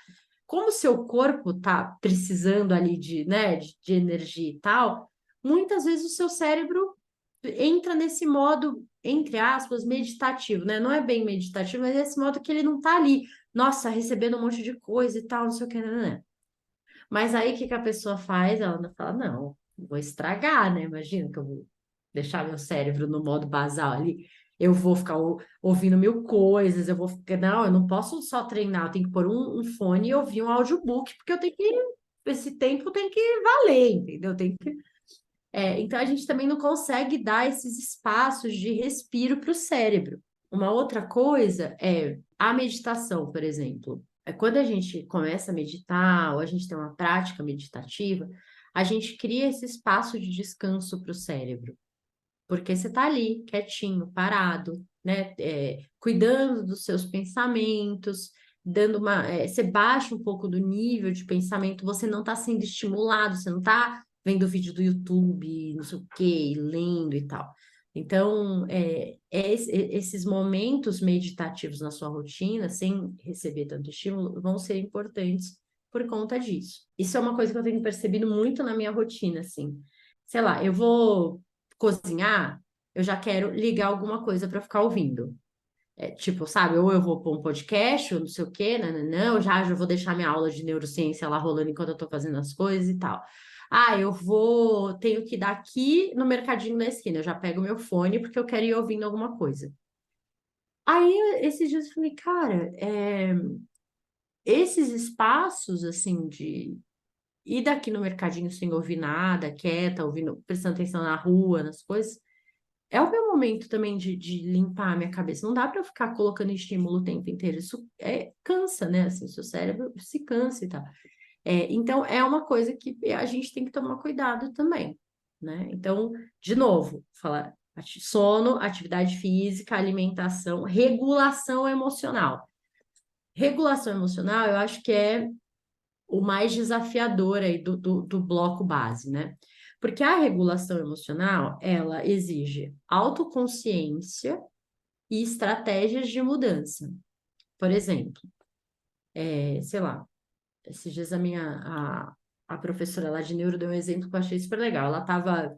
como o seu corpo está precisando ali de energia e tal, muitas vezes o seu cérebro entra nesse modo, entre aspas, meditativo, né? Não é bem meditativo, mas é esse modo que ele não está ali, nossa, recebendo um monte de coisa e tal, não sei o que, né? Mas aí o que que a pessoa faz? Ela não fala, não, vou estragar, né? Imagina que eu vou deixar meu cérebro no modo basal ali. Eu vou ficar ouvindo mil coisas, eu vou ficar. Não, eu não posso só treinar, eu tenho que pôr um fone e ouvir um audiobook, porque eu tenho que. Esse tempo tem que valer, entendeu? Tem que. Então a gente também não consegue dar esses espaços de respiro para o cérebro. Uma outra coisa é a meditação, por exemplo. Quando a gente começa a meditar, ou a gente tem uma prática meditativa, a gente cria esse espaço de descanso para o cérebro, porque você está ali, quietinho, parado, né? Cuidando dos seus pensamentos, você baixa um pouco do nível de pensamento, você não está sendo estimulado, você não está vendo vídeo do YouTube, não sei o quê, lendo e tal. Então, esses momentos meditativos na sua rotina, sem receber tanto estímulo, vão ser importantes por conta disso. Isso é uma coisa que eu tenho percebido muito na minha rotina, assim. Sei lá, eu vou cozinhar, eu já quero ligar alguma coisa para ficar ouvindo. Tipo, sabe, ou eu vou pôr um podcast, ou não sei o quê, não, já vou deixar minha aula de neurociência lá rolando enquanto eu tô fazendo as coisas e tal. Ah, tenho que ir daqui no mercadinho da esquina, eu já pego meu fone porque eu quero ir ouvindo alguma coisa. Aí, esses dias eu falei, cara, esses espaços, assim, de ir daqui no mercadinho sem ouvir nada, quieta, ouvindo, prestando atenção na rua, nas coisas, é o meu momento também de limpar a minha cabeça. Não dá para eu ficar colocando estímulo o tempo inteiro. Isso cansa, né? Assim, o seu cérebro se cansa e tal. Então, é uma coisa que a gente tem que tomar cuidado também, né? Então, de novo, falar sono, atividade física, alimentação, regulação emocional. Regulação emocional, eu acho que é o mais desafiador aí do bloco base, né? Porque a regulação emocional, ela exige autoconsciência e estratégias de mudança. Por exemplo, sei lá, esses dias a professora lá de neuro deu um exemplo que eu achei super legal. Ela estava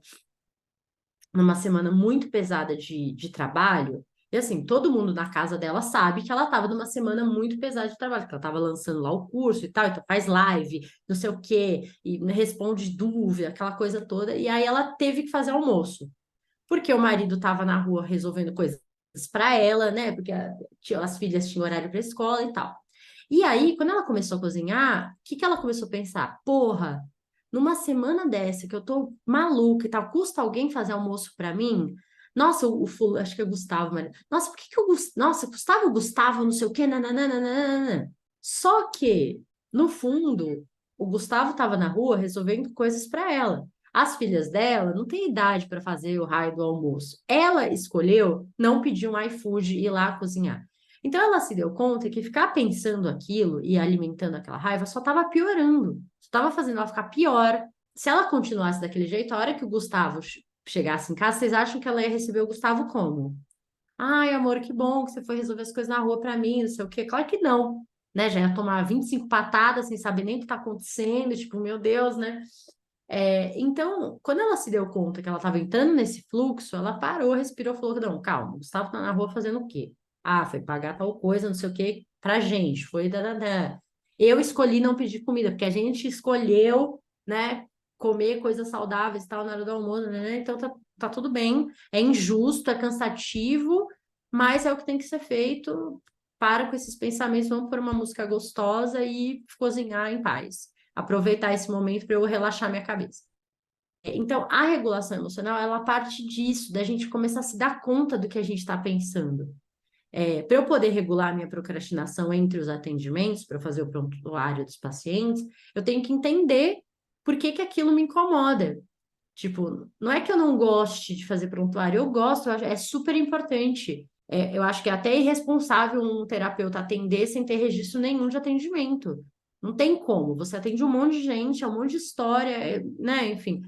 numa semana muito pesada de trabalho. E assim, todo mundo na casa dela sabe que ela estava numa semana muito pesada de trabalho, que ela estava lançando lá o curso e tal, então faz live, não sei o quê, e responde dúvida, aquela coisa toda. E aí ela teve que fazer almoço, porque o marido estava na rua resolvendo coisas para ela, né? Porque as filhas tinham horário para escola e tal. E aí, quando ela começou a cozinhar, o que que ela começou a pensar? Porra, numa semana dessa que eu tô maluca e tal, custa alguém fazer almoço para mim? Nossa, acho que é Gustavo, mas nossa, por que que nossa, Gustavo, não sei o quê, nananana. Só que, no fundo, o Gustavo estava na rua resolvendo coisas para ela. As filhas dela não têm idade para fazer o raio do almoço. Ela escolheu não pedir um iFood e ir lá cozinhar. Então ela se deu conta que ficar pensando aquilo e alimentando aquela raiva só estava piorando, só estava fazendo ela ficar pior. Se ela continuasse daquele jeito, a hora que o Gustavo chegasse em casa, vocês acham que ela ia receber o Gustavo como? Ai, amor, que bom que você foi resolver as coisas na rua para mim, não sei o quê. Claro que não, né? Já ia tomar 25 patadas sem saber nem o que está acontecendo, tipo, meu Deus, né? Então, quando ela se deu conta que ela estava entrando nesse fluxo, ela parou, respirou, falou: não, calma, o Gustavo tá na rua fazendo o quê? Ah, foi pagar tal coisa, não sei o quê, pra gente, foi da. Eu escolhi não pedir comida, porque a gente escolheu, né, comer coisas saudáveis e tal na hora do almoço, né? Então, tá, tá tudo bem, é injusto, é cansativo, mas é o que tem que ser feito. Para com esses pensamentos, vamos pôr uma música gostosa e cozinhar em paz. Aproveitar esse momento para eu relaxar minha cabeça. Então, a regulação emocional, ela parte disso, da gente começar a se dar conta do que a gente está pensando. Para eu poder regular a minha procrastinação entre os atendimentos, para eu fazer o prontuário dos pacientes, eu tenho que entender por que que aquilo me incomoda. Tipo, não é que eu não goste de fazer prontuário, eu gosto, é super importante. Eu acho que é até irresponsável um terapeuta atender sem ter registro nenhum de atendimento. Não tem como. Você atende um monte de gente, é um monte de história, né? Enfim,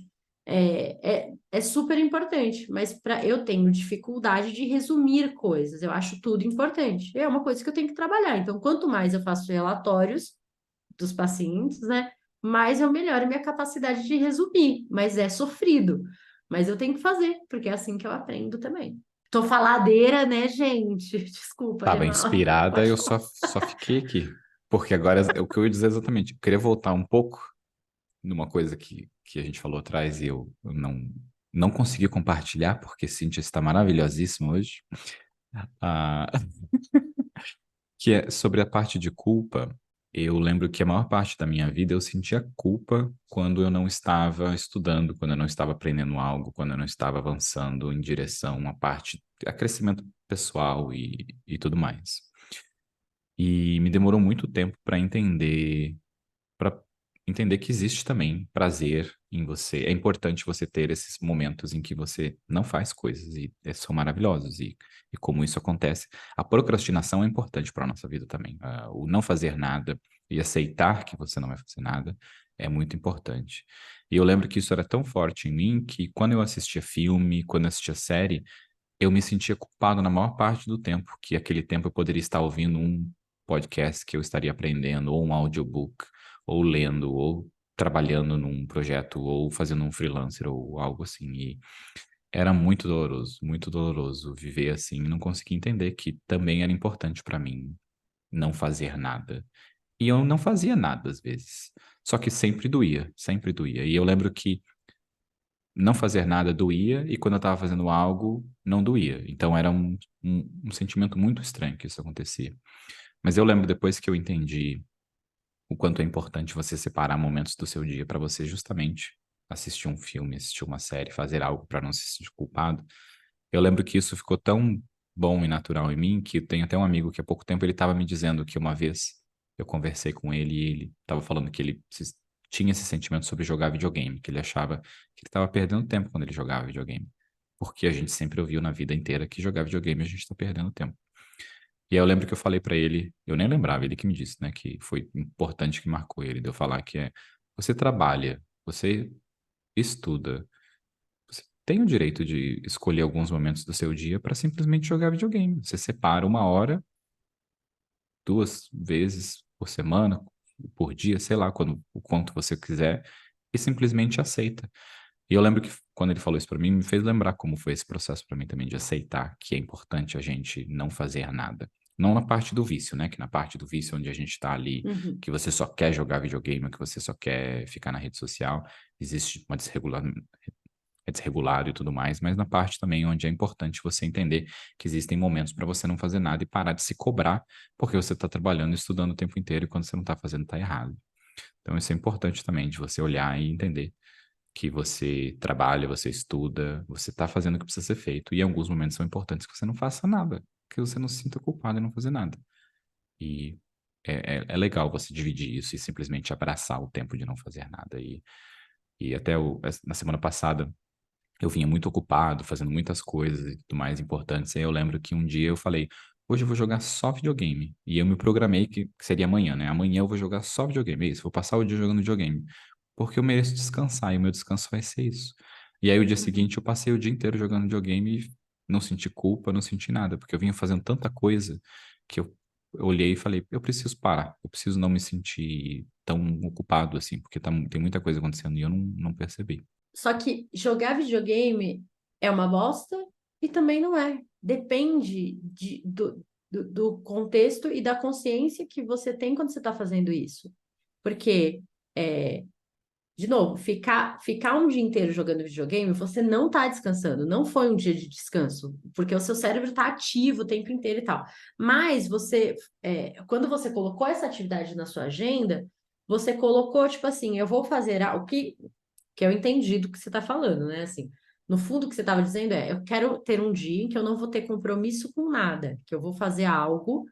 é super importante. Mas eu tenho dificuldade de resumir coisas. Eu acho tudo importante. É uma coisa que eu tenho que trabalhar. Então, quanto mais eu faço relatórios dos pacientes, né? Mais eu melhoro minha capacidade de resumir, mas é sofrido. Mas eu tenho que fazer, porque é assim que eu aprendo também. Tô faladeira, né, gente? Desculpa, Tava animal. inspirada, Pode eu falar. só fiquei aqui. Porque agora é o que eu ia dizer exatamente. Eu queria voltar um pouco numa coisa que a gente falou atrás e eu não consegui compartilhar, porque Cintia está maravilhosíssima hoje. Ah, que é sobre a parte de culpa. Eu lembro que a maior parte da minha vida eu sentia culpa quando eu não estava estudando, quando eu não estava aprendendo algo, quando eu não estava avançando em direção a parte a crescimento pessoal e tudo mais. E me demorou muito tempo para entender que existe também prazer em você. É importante você ter esses momentos em que você não faz coisas e são maravilhosos e como isso acontece. A procrastinação é importante para a nossa vida também. O não fazer nada e aceitar que você não vai fazer nada é muito importante. E eu lembro que isso era tão forte em mim que quando eu assistia filme, quando eu assistia série, eu me sentia culpado na maior parte do tempo, que aquele tempo eu poderia estar ouvindo um podcast que eu estaria aprendendo, ou um audiobook, ou lendo, ou trabalhando num projeto, ou fazendo um freelancer, ou algo assim. E era muito doloroso viver assim, e não conseguia entender que também era importante para mim não fazer nada. E eu não fazia nada às vezes. Só que sempre doía, sempre doía. E eu lembro que não fazer nada doía e quando eu estava fazendo algo, não doía. Então era um sentimento muito estranho que isso acontecia. Mas eu lembro depois que eu entendi o quanto é importante você separar momentos do seu dia para você justamente assistir um filme, assistir uma série, fazer algo para não se sentir culpado. Eu lembro que isso ficou tão bom e natural em mim que tem até um amigo que há pouco tempo ele estava me dizendo que uma vez eu conversei com ele e ele estava falando que tinha esse sentimento sobre jogar videogame, que ele achava que ele estava perdendo tempo quando ele jogava videogame. Porque a gente sempre ouviu na vida inteira que jogar videogame a gente está perdendo tempo. E aí eu lembro que eu falei pra ele, eu nem lembrava, ele que me disse, né, que foi importante que marcou ele, de eu falar que você trabalha, você estuda, você tem o direito de escolher alguns momentos do seu dia para simplesmente jogar videogame. Você separa uma hora, 2 vezes por semana, por dia, sei lá, o quanto você quiser, e simplesmente aceita. E eu lembro que quando ele falou isso pra mim, me fez lembrar como foi esse processo pra mim também de aceitar que é importante a gente não fazer nada. Não na parte do vício, né? Que na parte do vício onde a gente tá ali, Uhum. que você só quer jogar videogame, que você só quer ficar na rede social, existe uma é desregulado e tudo mais, mas na parte também onde é importante você entender que existem momentos para você não fazer nada e parar de se cobrar, porque você está trabalhando e estudando o tempo inteiro e quando você não está fazendo, está errado. Então isso é importante também, de você olhar e entender que você trabalha, você estuda, você está fazendo o que precisa ser feito. E em alguns momentos são importantes que você não faça nada, que você não se sinta culpado em não fazer nada. E é legal você dividir isso e simplesmente abraçar o tempo de não fazer nada. E até na semana passada eu vinha muito ocupado, fazendo muitas coisas e tudo mais importantes. Aí eu lembro que um dia eu falei, hoje eu vou jogar só videogame. E eu me programei que seria amanhã, né? Amanhã eu vou jogar só videogame. É isso, vou passar o dia jogando videogame. Porque eu mereço descansar e o meu descanso vai ser isso. E aí o dia Uhum. seguinte eu passei o dia inteiro jogando videogame e não senti culpa, não senti nada, porque eu vinha fazendo tanta coisa que eu olhei e falei, eu preciso parar, eu preciso não me sentir tão ocupado assim, porque tem muita coisa acontecendo e eu não percebi. Só que jogar videogame é uma bosta e também não é. Depende do contexto e da consciência que você tem quando você está fazendo isso. Porque é, de novo, ficar um dia inteiro jogando videogame, você não está descansando, não foi um dia de descanso, porque o seu cérebro está ativo o tempo inteiro e tal. Mas quando você colocou essa atividade na sua agenda, você colocou, tipo assim, eu vou fazer o que eu entendi do que você está falando, né? Assim, no fundo, o que você estava dizendo eu quero ter um dia em que eu não vou ter compromisso com nada, que eu vou fazer algo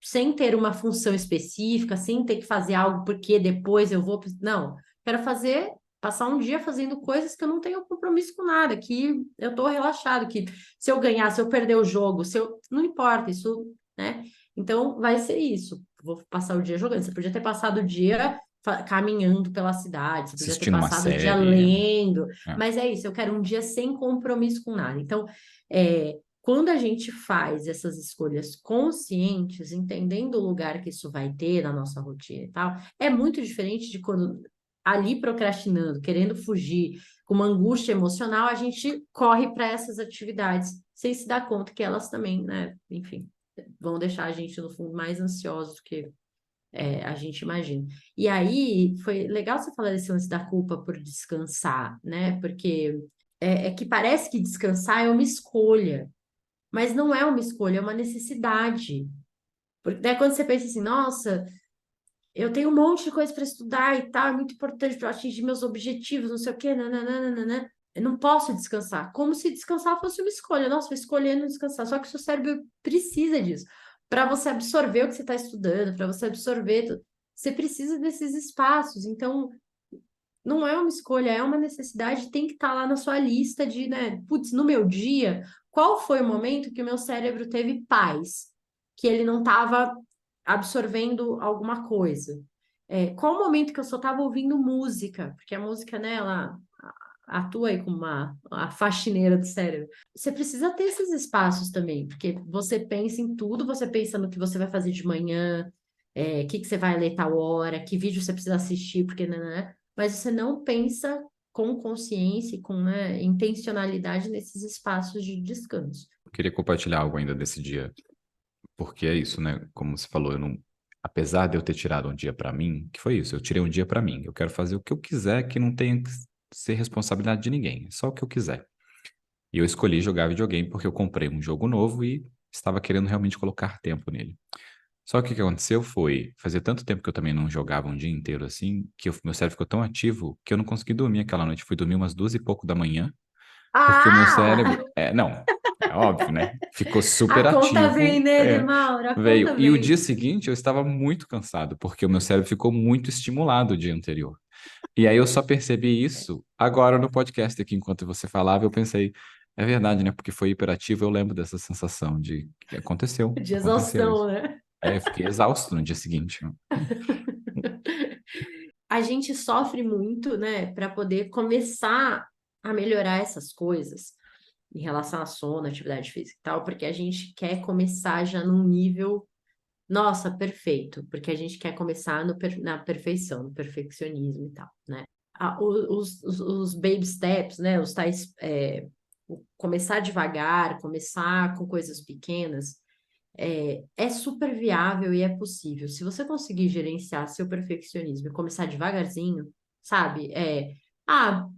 sem ter uma função específica, sem ter que fazer algo porque depois eu vou. Não, quero passar um dia fazendo coisas que eu não tenho compromisso com nada, que eu estou relaxado, que se eu ganhar, se eu perder o jogo, não importa, isso, né? Então vai ser isso. Vou passar o dia jogando. Você podia ter passado o dia caminhando pela cidade, você podia ter Assistindo uma passado o dia série. lendo, É. mas é isso, eu quero um dia sem compromisso com nada. Então, quando a gente faz essas escolhas conscientes, entendendo o lugar que isso vai ter na nossa rotina e tal, é muito diferente de quando ali procrastinando, querendo fugir, com uma angústia emocional, a gente corre para essas atividades sem se dar conta que elas também, né, enfim, vão deixar a gente no fundo mais ansioso do que a gente imagina. E aí foi legal você falar desse lance da culpa por descansar, né? Porque é que parece que descansar é uma escolha. Mas não é uma escolha, é uma necessidade. Porque daí quando você pensa assim, nossa, eu tenho um monte de coisa para estudar e tal, é muito importante para atingir meus objetivos, não sei o quê, nananana, eu não posso descansar. Como se descansar fosse uma escolha. Nossa, vou escolher não descansar. Só que o seu cérebro precisa disso. Para você absorver o que você está estudando, para você absorver tudo, você precisa desses espaços. Então, não é uma escolha, é uma necessidade, tem que estar lá na sua lista de, né, putz, no meu dia, qual foi o momento que o meu cérebro teve paz, que ele não estava absorvendo alguma coisa? Qual o momento que eu só estava ouvindo música? Porque a música, né, ela atua aí como a faxineira do cérebro. Você precisa ter esses espaços também, porque você pensa em tudo, você pensa no que você vai fazer de manhã, o que você vai ler tal hora, que vídeo você precisa assistir, porque, né? Mas você não pensa com consciência e com, né, intencionalidade nesses espaços de descanso. Eu queria compartilhar algo ainda desse dia, porque é isso, né? Como você falou, eu não, apesar de eu ter tirado um dia para mim, que foi isso, eu tirei um dia para mim. Eu quero fazer o que eu quiser, que não tenha que ser responsabilidade de ninguém, é só o que eu quiser. E eu escolhi jogar videogame porque eu comprei um jogo novo e estava querendo realmente colocar tempo nele. Só que o que aconteceu foi, fazia tanto tempo que eu também não jogava um dia inteiro assim, que meu cérebro ficou tão ativo que eu não consegui dormir aquela noite. Fui dormir umas 2 e pouco da manhã, porque o meu Ah! cérebro, não, é óbvio, né? Ficou A super conta vem, ativo, né, Mauro? A veio. conta E o vem. dia seguinte eu estava muito cansado, porque o meu cérebro ficou muito estimulado o dia anterior. E aí eu só percebi isso agora no podcast aqui, enquanto você falava, eu pensei, é verdade, né? Porque foi hiperativo, eu lembro dessa sensação de que De aconteceu exaustão, isso. né? Eu fiquei exausto no dia seguinte. A gente sofre muito, né, para poder começar a melhorar essas coisas em relação a sono, atividade física e tal, porque a gente quer começar já num nível, nossa, perfeito, porque a gente quer começar na perfeição, no perfeccionismo e tal, né? Os baby steps, né, os tais, começar devagar, começar com coisas pequenas, é super viável e é possível. Se você conseguir gerenciar seu perfeccionismo e começar devagarzinho, sabe? Ah,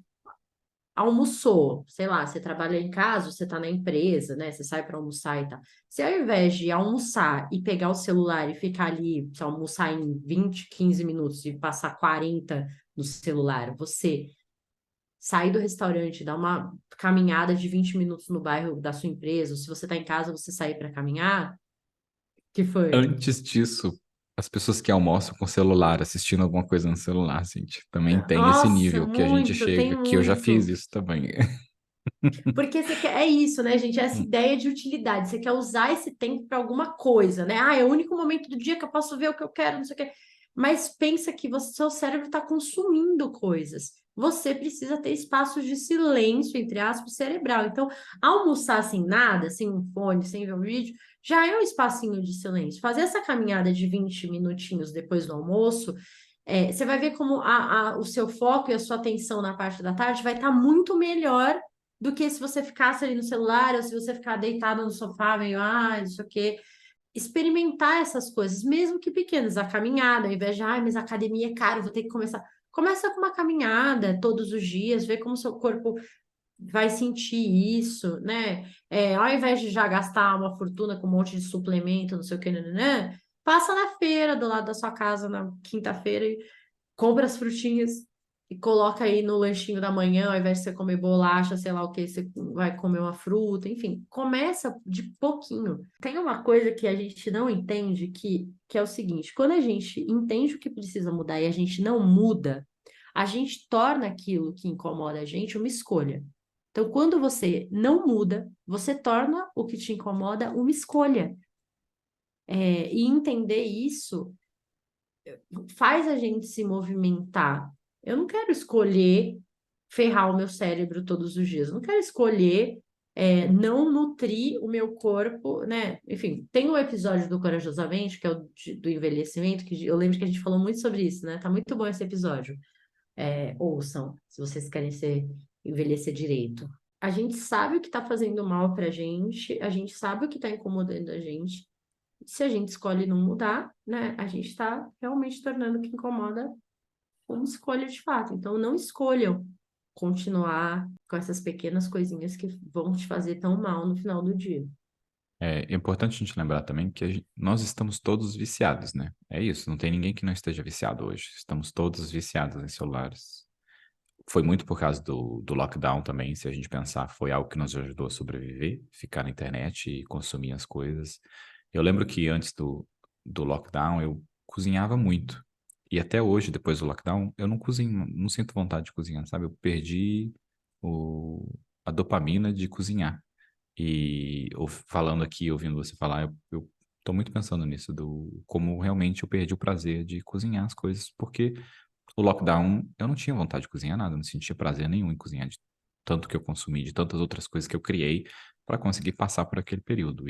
almoçou, sei lá, você trabalha em casa, você tá na empresa, né? Você sai para almoçar e tal. Se ao invés de almoçar e pegar o celular e ficar ali, se almoçar em 20, 15 minutos e passar 40 no celular, você sair do restaurante, dar uma caminhada de 20 minutos no bairro da sua empresa, ou se você tá em casa, você sair para caminhar, que foi? Antes disso, as pessoas que almoçam com celular, assistindo alguma coisa no celular, gente, também tem esse Nossa, nível que a gente muito, tem chega, que eu já fiz muito. isso também. Porque você quer, é isso, né, gente? Essa ideia de utilidade. Você quer usar esse tempo para alguma coisa, né? Ah, é o único momento do dia que eu posso ver o que eu quero, não sei o quê. Mas pensa que seu cérebro está consumindo coisas. Você precisa ter espaços de silêncio, entre aspas, cerebral. Então, almoçar sem nada, sem um fone, sem ver um vídeo, já é um espacinho de silêncio. Fazer essa caminhada de 20 minutinhos depois do almoço, você vai ver como o seu foco e a sua atenção na parte da tarde vai estar muito melhor do que se você ficasse ali no celular ou se você ficar deitado no sofá, meio, não sei o quê. Experimentar essas coisas, mesmo que pequenas, a caminhada, ao invés de, mas a academia é caro, vou ter que começar. Começa com uma caminhada todos os dias, vê como seu corpo vai sentir isso, né? Ao invés de já gastar uma fortuna com um monte de suplemento, não sei o que, né? Passa na feira do lado da sua casa na quinta-feira e compra as frutinhas e coloca aí no lanchinho da manhã, ao invés de você comer bolacha, sei lá o que, você vai comer uma fruta, enfim, começa de pouquinho. Tem uma coisa que a gente não entende, que é o seguinte: quando a gente entende o que precisa mudar e a gente não muda, a gente torna aquilo que incomoda a gente uma escolha. Então, quando você não muda, você torna o que te incomoda uma escolha. E entender isso faz a gente se movimentar. Eu não quero escolher ferrar o meu cérebro todos os dias. Eu não quero escolher não nutrir o meu corpo, né? Enfim, tem um episódio do Corajosamente, que é do envelhecimento, que eu lembro que a gente falou muito sobre isso, né? Tá muito bom esse episódio. Ouçam, se vocês querem envelhecer direito. A gente sabe o que está fazendo mal pra gente, a gente sabe o que está incomodando a gente. Se a gente escolhe não mudar, né, a gente está realmente tornando o que incomoda uma escolha de fato. Então, não escolham continuar com essas pequenas coisinhas que vão te fazer tão mal no final do dia. É importante a gente lembrar também que nós estamos todos viciados, né? É isso, não tem ninguém que não esteja viciado hoje. Estamos todos viciados em celulares. Foi muito por causa do lockdown também, se a gente pensar, foi algo que nos ajudou a sobreviver, ficar na internet e consumir as coisas. Eu lembro que antes do lockdown eu cozinhava muito. E até hoje, depois do lockdown, eu não cozinho, não sinto vontade de cozinhar, sabe? Eu perdi a dopamina de cozinhar. E falando aqui, ouvindo você falar, eu tô muito pensando nisso, do como realmente eu perdi o prazer de cozinhar as coisas, porque o lockdown eu não tinha vontade de cozinhar nada, eu não sentia prazer nenhum em cozinhar, de tanto que eu consumi, de tantas outras coisas que eu criei para conseguir passar por aquele período.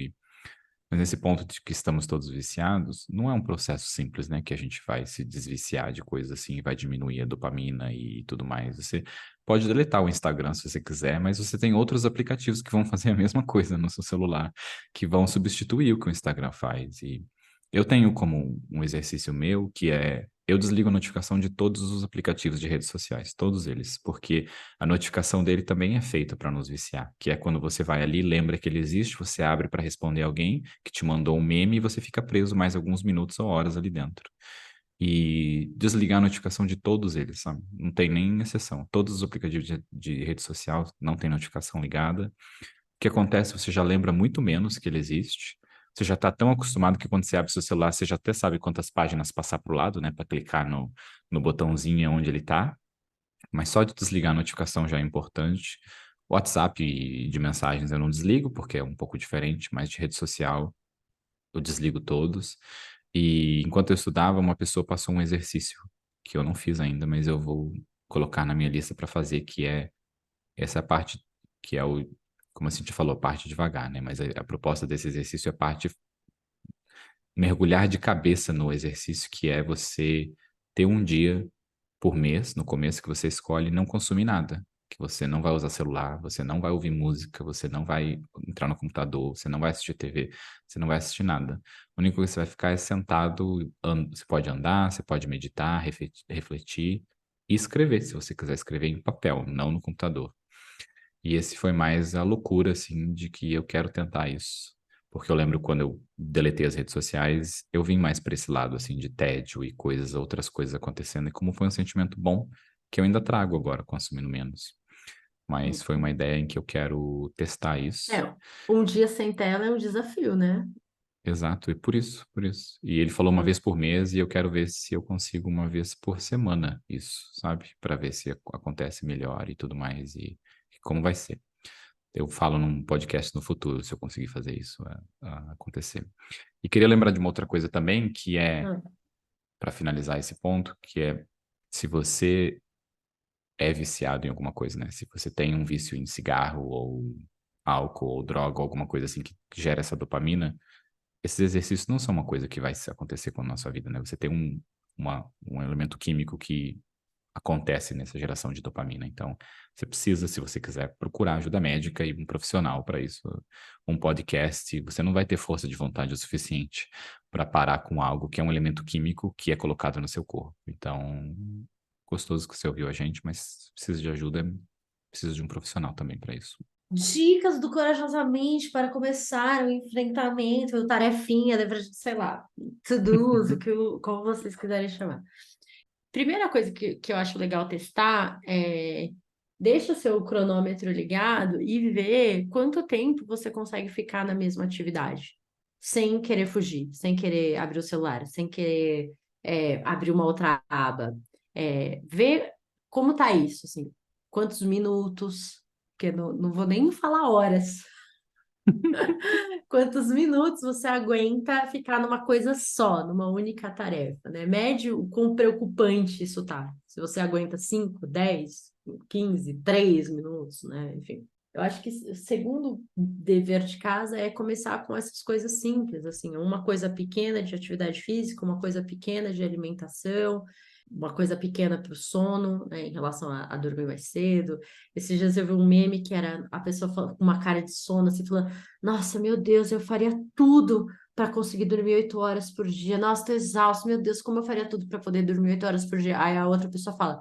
Mas nesse ponto de que estamos todos viciados, não é um processo simples, né? Que a gente vai se desviciar de coisas assim, vai diminuir a dopamina e tudo mais. Você pode deletar o Instagram se você quiser, mas você tem outros aplicativos que vão fazer a mesma coisa no seu celular, que vão substituir o que o Instagram faz. E eu tenho como um exercício meu que é eu desligo a notificação de todos os aplicativos de redes sociais, todos eles, porque a notificação dele também é feita para nos viciar, que é quando você vai ali, lembra que ele existe, você abre para responder alguém que te mandou um meme e você fica preso mais alguns minutos ou horas ali dentro. E desligar a notificação de todos eles, sabe? Não tem nem exceção. Todos os aplicativos de rede social não tem notificação ligada. O que acontece? Você já lembra muito menos que ele existe. Você já está tão acostumado que quando você abre seu celular, você já até sabe quantas páginas passar para o lado, né? Para clicar no botãozinho onde ele está. Mas só de desligar a notificação já é importante. WhatsApp de mensagens eu não desligo, porque é um pouco diferente, mas de rede social eu desligo todos. E enquanto eu estudava, uma pessoa passou um exercício que eu não fiz ainda, mas eu vou colocar na minha lista para fazer, que é essa parte que é como a gente falou, a parte devagar, né? Mas a proposta desse exercício é a parte mergulhar de cabeça no exercício, que é você ter um dia por mês, no começo, que você escolhe não consumir nada. Que você não vai usar celular, você não vai ouvir música, você não vai entrar no computador, você não vai assistir TV, você não vai assistir nada. O único que você vai ficar é sentado, você pode andar, você pode meditar, refletir e escrever, se você quiser escrever em papel, não no computador. E esse foi mais a loucura, assim, de que eu quero tentar isso. Porque eu lembro quando eu deletei as redes sociais, eu vim mais para esse lado, assim, de tédio e coisas, outras coisas acontecendo. E como foi um sentimento bom, que eu ainda trago agora, consumindo menos. Mas foi uma ideia em que eu quero testar isso. É, um dia sem tela é um desafio, né? Exato, e por isso, por isso. E ele falou uma vez por mês e eu quero ver se eu consigo uma vez por semana isso, sabe? Para ver se acontece melhor e tudo mais e como vai ser. Eu falo num podcast no futuro se eu conseguir fazer isso acontecer. E queria lembrar de uma outra coisa também, que é, Ah, para finalizar esse ponto, que é se você é viciado em alguma coisa, né? Se você tem um vício em cigarro ou álcool ou droga ou alguma coisa assim que gera essa dopamina, esses exercícios não são uma coisa que vai acontecer com a nossa vida, né? Você tem um elemento químico que acontece nessa geração de dopamina. Então, você precisa, se você quiser, procurar ajuda médica e um profissional para isso. Um podcast, você não vai ter força de vontade o suficiente para parar com algo que é um elemento químico que é colocado no seu corpo. Então, gostoso que você ouviu a gente, mas preciso de ajuda, preciso de um profissional também para isso. Dicas do Corajosamente para começar o enfrentamento, o tarefinha, sei lá, to-dos, como vocês quiserem chamar. Primeira coisa que eu acho legal testar é deixa o seu cronômetro ligado e vê quanto tempo você consegue ficar na mesma atividade, sem querer fugir, sem querer abrir o celular, sem querer abrir uma outra aba. Vê como tá isso, assim, quantos minutos, porque não vou nem falar horas. Quantos minutos você aguenta ficar numa coisa só, numa única tarefa, né? Mede o quão preocupante isso tá. Se você aguenta 5, 10, 15, 3 minutos, né? Enfim. Eu acho que o segundo dever de casa é começar com essas coisas simples, assim, uma coisa pequena de atividade física, uma coisa pequena de alimentação, uma coisa pequena para o sono, né, em relação a dormir mais cedo. Esses dias eu vi um meme que era a pessoa com uma cara de sono, assim, falando: nossa, meu Deus, eu faria tudo para conseguir dormir 8 horas por dia. Nossa, tô exausto. Meu Deus, como eu faria tudo para poder dormir 8 horas por dia? Aí a outra pessoa fala: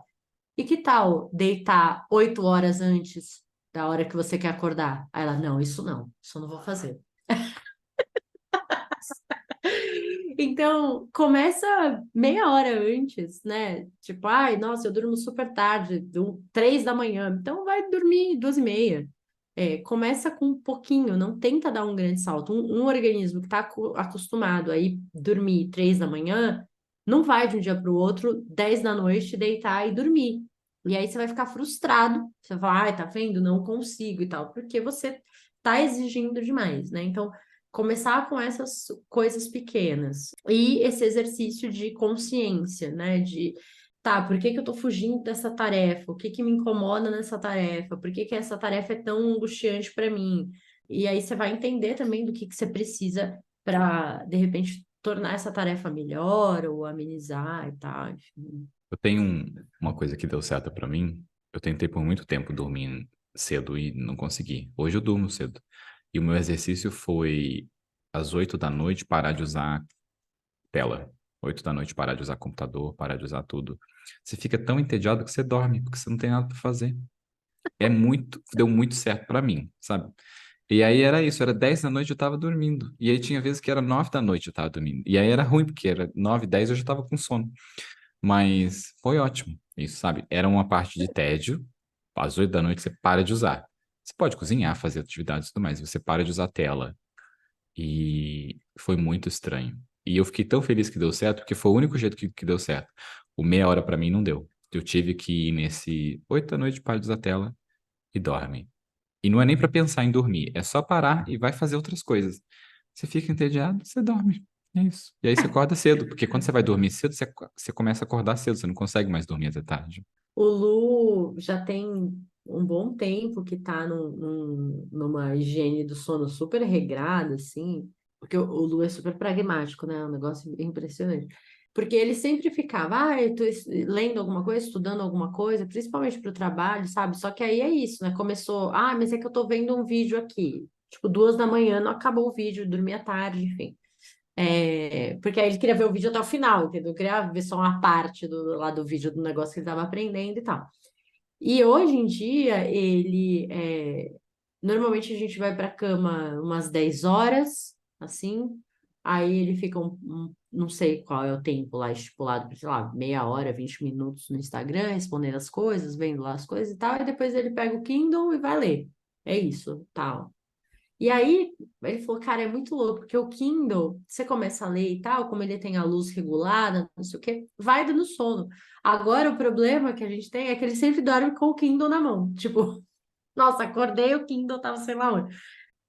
e que tal deitar 8 horas antes da hora que você quer acordar? Aí ela: não, isso eu não vou fazer. Então, começa meia hora antes, né? Tipo, ai, nossa, eu durmo super tarde, 3 da manhã. Então, vai dormir 2h30. Começa com um pouquinho, não tenta dar um grande salto. Um organismo que está acostumado a ir dormir 3 da manhã, não vai de um dia para o outro, 10 da noite, deitar e dormir. E aí você vai ficar frustrado. Você vai falar: ai, tá vendo? Não consigo e tal, porque você tá exigindo demais, né? Então, começar com essas coisas pequenas. E esse exercício de consciência, né? De, tá, por que que eu tô fugindo dessa tarefa? O que que me incomoda nessa tarefa? Por que que essa tarefa é tão angustiante para mim? E aí você vai entender também do que você precisa para, de repente, tornar essa tarefa melhor ou amenizar e tal, enfim. Eu tenho uma coisa que deu certo para mim. Eu tentei por muito tempo dormir cedo e não consegui. Hoje eu durmo cedo. E o meu exercício foi às 8 da noite parar de usar tela. 8 da noite parar de usar computador, parar de usar tudo. Você fica tão entediado que você dorme, porque você não tem nada para fazer. Deu muito certo para mim, sabe? E aí era isso, era 10 da noite eu tava dormindo. E aí tinha vezes que era 9 da noite eu tava dormindo. E aí era ruim, porque era 9, 10 eu já tava com sono. Mas foi ótimo, isso, sabe? Era uma parte de tédio. Às 8 da noite você para de usar. Você pode cozinhar, fazer atividades e tudo mais. Você para de usar a tela. E foi muito estranho. E eu fiquei tão feliz que deu certo, porque foi o único jeito que deu certo. O meia hora pra mim não deu. Eu tive que ir nesse 8 da noite, para de usar a tela e dorme. E não é nem pra pensar em dormir, é só parar e vai fazer outras coisas. Você fica entediado, você dorme. É isso. E aí você acorda cedo, porque quando você vai dormir cedo, você começa a acordar cedo, você não consegue mais dormir até tarde. O Lu já tem um bom tempo que tá numa higiene do sono super regrada, assim, porque o Lu é super pragmático, né? É um negócio impressionante. Porque ele sempre ficava, eu tô lendo alguma coisa, estudando alguma coisa, principalmente para o trabalho, sabe? Só que aí é isso, né? Começou, mas é que eu tô vendo um vídeo aqui. Tipo, 2 da manhã, não acabou o vídeo, dormi à tarde, enfim. Porque aí ele queria ver o vídeo até o final, entendeu? Eu queria ver só uma parte lá do vídeo do negócio que ele estava aprendendo e tal. E hoje em dia, normalmente a gente vai para a cama umas 10 horas, assim, aí ele fica não sei qual é o tempo lá estipulado, sei lá, meia hora, 20 minutos no Instagram, respondendo as coisas, vendo lá as coisas e tal, e depois ele pega o Kindle e vai ler. É isso, tal. E aí, ele falou, cara, é muito louco, porque o Kindle, você começa a ler e tal, como ele tem a luz regulada, não sei o quê, vai dando sono. Agora, o problema que a gente tem é que ele sempre dorme com o Kindle na mão. Tipo, nossa, acordei, o Kindle tava sei lá onde.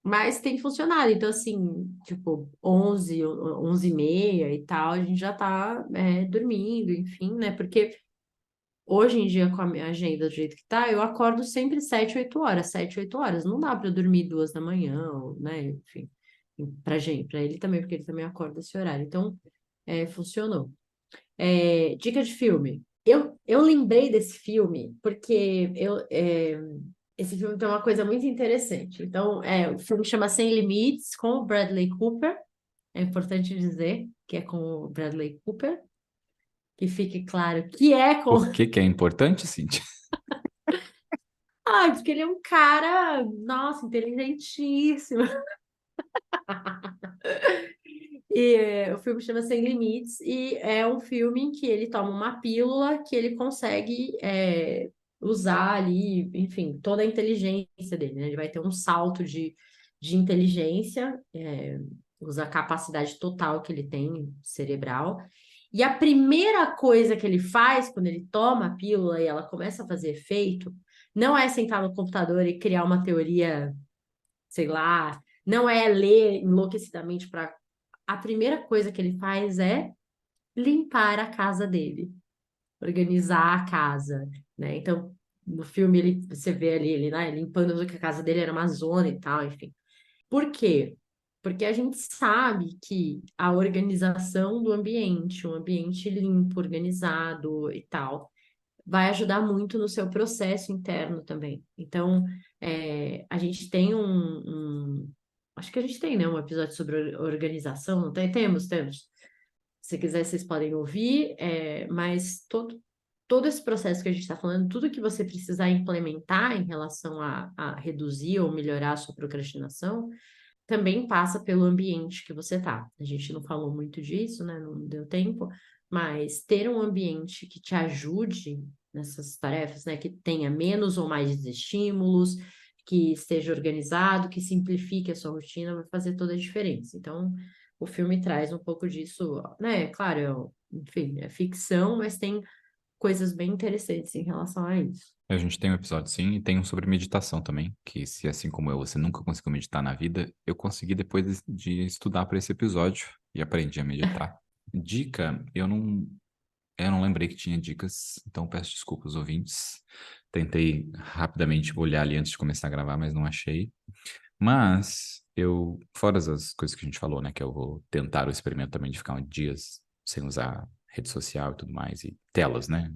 Mas tem funcionado. Então, assim, tipo, 11, 11h30 e tal, a gente já tá dormindo, enfim, né? Porque hoje em dia, com a minha agenda do jeito que tá, eu acordo sempre 7, 8 horas, 7, 8 horas. Não dá para eu dormir 2 da manhã, né? Enfim, pra gente, pra ele também, porque ele também acorda esse horário. Então, funcionou. Dica de filme. Eu lembrei desse filme porque esse filme tem uma coisa muito interessante. Então, o filme chama Sem Limites, com o Bradley Cooper. É importante dizer que é com o Bradley Cooper. que fique claro que é com. Por que que é importante, Cíntia? Ai, porque ele é um cara, nossa, inteligentíssimo. E o filme chama Sem Limites e é um filme em que ele toma uma pílula que ele consegue usar ali, enfim, toda a inteligência dele, né? Ele vai ter um salto de inteligência, usa a capacidade total que ele tem cerebral. E a primeira coisa que ele faz quando ele toma a pílula e ela começa a fazer efeito, não é sentar no computador e criar uma teoria, sei lá, não é ler enlouquecidamente para. A primeira coisa que ele faz é limpar a casa dele, organizar a casa, né? Então, no filme você vê ali ele, né, limpando que a casa dele era uma zona e tal, enfim. Por quê? Porque a gente sabe que a organização do ambiente, um ambiente limpo, organizado e tal, vai ajudar muito no seu processo interno também. Então, a gente tem acho que a gente tem, né, um episódio sobre organização, não tem? Temos. Se quiser, vocês podem ouvir, mas todo esse processo que a gente está falando, tudo que você precisar implementar em relação a reduzir ou melhorar a sua procrastinação, também passa pelo ambiente que você tá. A gente não falou muito disso, né? Não deu tempo, mas ter um ambiente que te ajude nessas tarefas, né? Que tenha menos ou mais estímulos, que esteja organizado, que simplifique a sua rotina, vai fazer toda a diferença. Então, o filme traz um pouco disso, né? Claro, enfim, é ficção, mas tem coisas bem interessantes em relação a isso. A gente tem um episódio sim, e tem um sobre meditação também, que se assim como eu, você nunca conseguiu meditar na vida, eu consegui depois de estudar para esse episódio e aprendi a meditar. Dica, eu não lembrei que tinha dicas, então peço desculpas aos ouvintes. Tentei rapidamente olhar ali antes de começar a gravar, mas não achei. Mas fora as coisas que a gente falou, né, que eu vou tentar o experimento também de ficar dias sem usar rede social e tudo mais, e telas, né,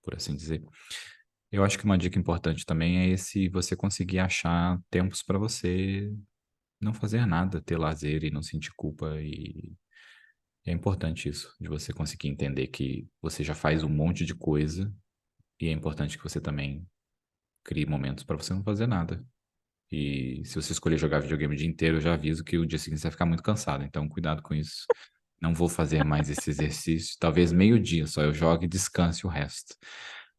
por assim dizer. Eu acho que uma dica importante também é esse você conseguir achar tempos para você não fazer nada, ter lazer e não sentir culpa e é importante isso, de você conseguir entender que você já faz um monte de coisa e é importante que você também crie momentos para você não fazer nada. E se você escolher jogar videogame o dia inteiro, eu já aviso que o dia seguinte você vai ficar muito cansado. Então, cuidado com isso. Não vou fazer mais esse exercício. Talvez meio-dia só eu jogue e descanse o resto.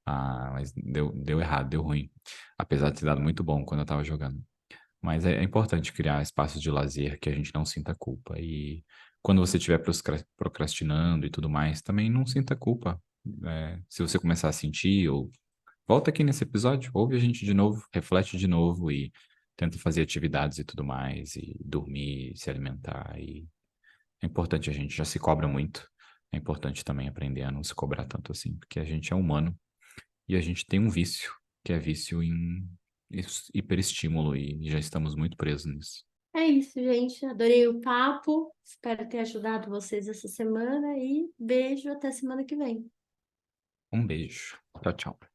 Ah, mas deu errado, deu ruim. Apesar de ter dado muito bom quando eu estava jogando. Mas é importante criar espaços de lazer que a gente não sinta culpa. E quando você estiver procrastinando e tudo mais, também não sinta culpa. Se você começar a sentir, ou volta aqui nesse episódio, ouve a gente de novo, reflete de novo e tenta fazer atividades e tudo mais, e dormir, se alimentar. E é importante, a gente já se cobra muito. É importante também aprender a não se cobrar tanto assim, porque a gente é humano e a gente tem um vício, que é vício em hiperestímulo, e já estamos muito presos nisso. É isso, gente. Adorei o papo. Espero ter ajudado vocês essa semana e beijo até semana que vem. Um beijo. Tchau, tchau.